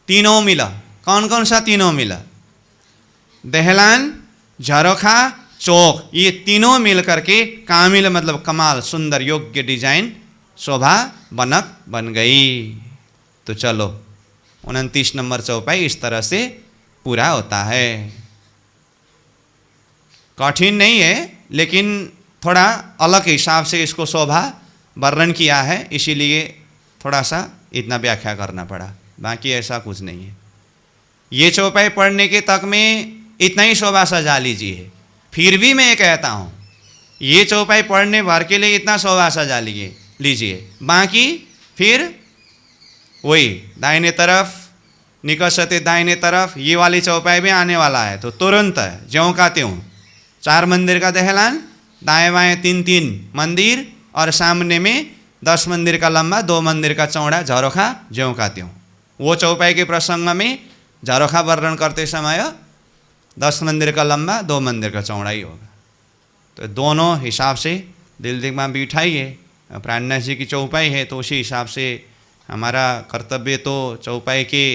तीनों मिल, कौन कौन सा तीनों मिल? दहलान, झरोखा, चौक, ये तीनों मिल करके कामिल मतलब कमाल, सुंदर, योग्य, डिजाइन, शोभा बनक बन गई। तो चलो 29 नंबर चौपाई इस तरह से पूरा होता है। कठिन नहीं है, लेकिन थोड़ा अलग हिसाब से इसको शोभा वर्णन किया है, इसीलिए थोड़ा सा इतना व्याख्या करना पड़ा, बाकी ऐसा कुछ नहीं है। ये चौपाई पढ़ने के तक में इतना ही शोभा सजा लीजिए। फिर भी मैं कहता हूँ, ये चौपाई पढ़ने भर के लिए इतना शोभा सजा लीजिए, बाकी फिर वही दाहिने तरफ निकषते दाहिने तरफ, ये वाली चौपाई भी आने वाला है, तो तुरंत ज्यों का त्यों 4 मंदिर का दहलान, दाएं बाएं 3-3 मंदिर और सामने में 10 मंदिर का लंबा 2 मंदिर का चौड़ा झरोखा ज्यों का त्यों। वो चौपाई के प्रसंग में झरोखा वर्णन करते समय 10 मंदिर का लंबा 2 मंदिर का चौड़ा ही होगा। तो दोनों हिसाब से दिल दिमाग में बिठाइए। प्राणनाथ जी की चौपाई है तो उसी हिसाब से हमारा कर्तव्य तो चौपाई के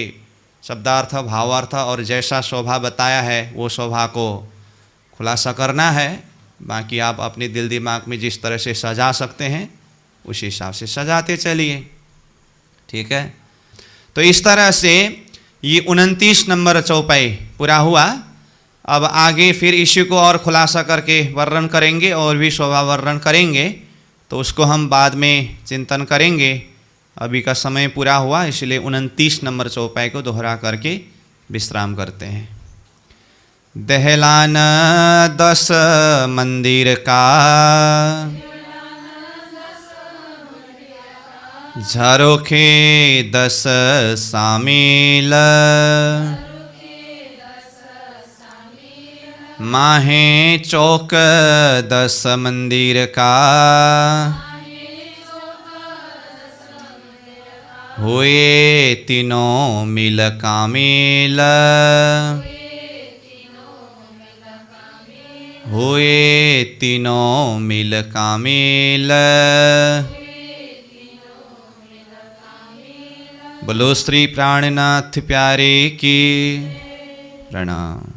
शब्दार्थ भावार्थ और जैसा शोभा बताया है वो शोभा को खुलासा करना है। बाकी आप अपने दिल दिमाग में जिस तरह से सजा सकते हैं उसी हिसाब से सजाते चलिए, ठीक है। तो इस तरह से ये 29 नंबर चौपाई पूरा हुआ। अब आगे फिर इसी को और खुलासा करके वर्णन करेंगे और भी शोभा वर्णन करेंगे, तो उसको हम बाद में चिंतन करेंगे। अभी का समय पूरा हुआ, इसलिए 29 नंबर चौपाई को दोहरा करके विश्राम करते हैं। दहलान 10 मंदिर का, झरोखे 10 शामिल, माहे चौक 10 मंदिर का, हुए तीनों मिल कामिल, हुए तीनों मिल कामिल। बोलो श्री प्राणनाथ प्यारे की प्रणाम।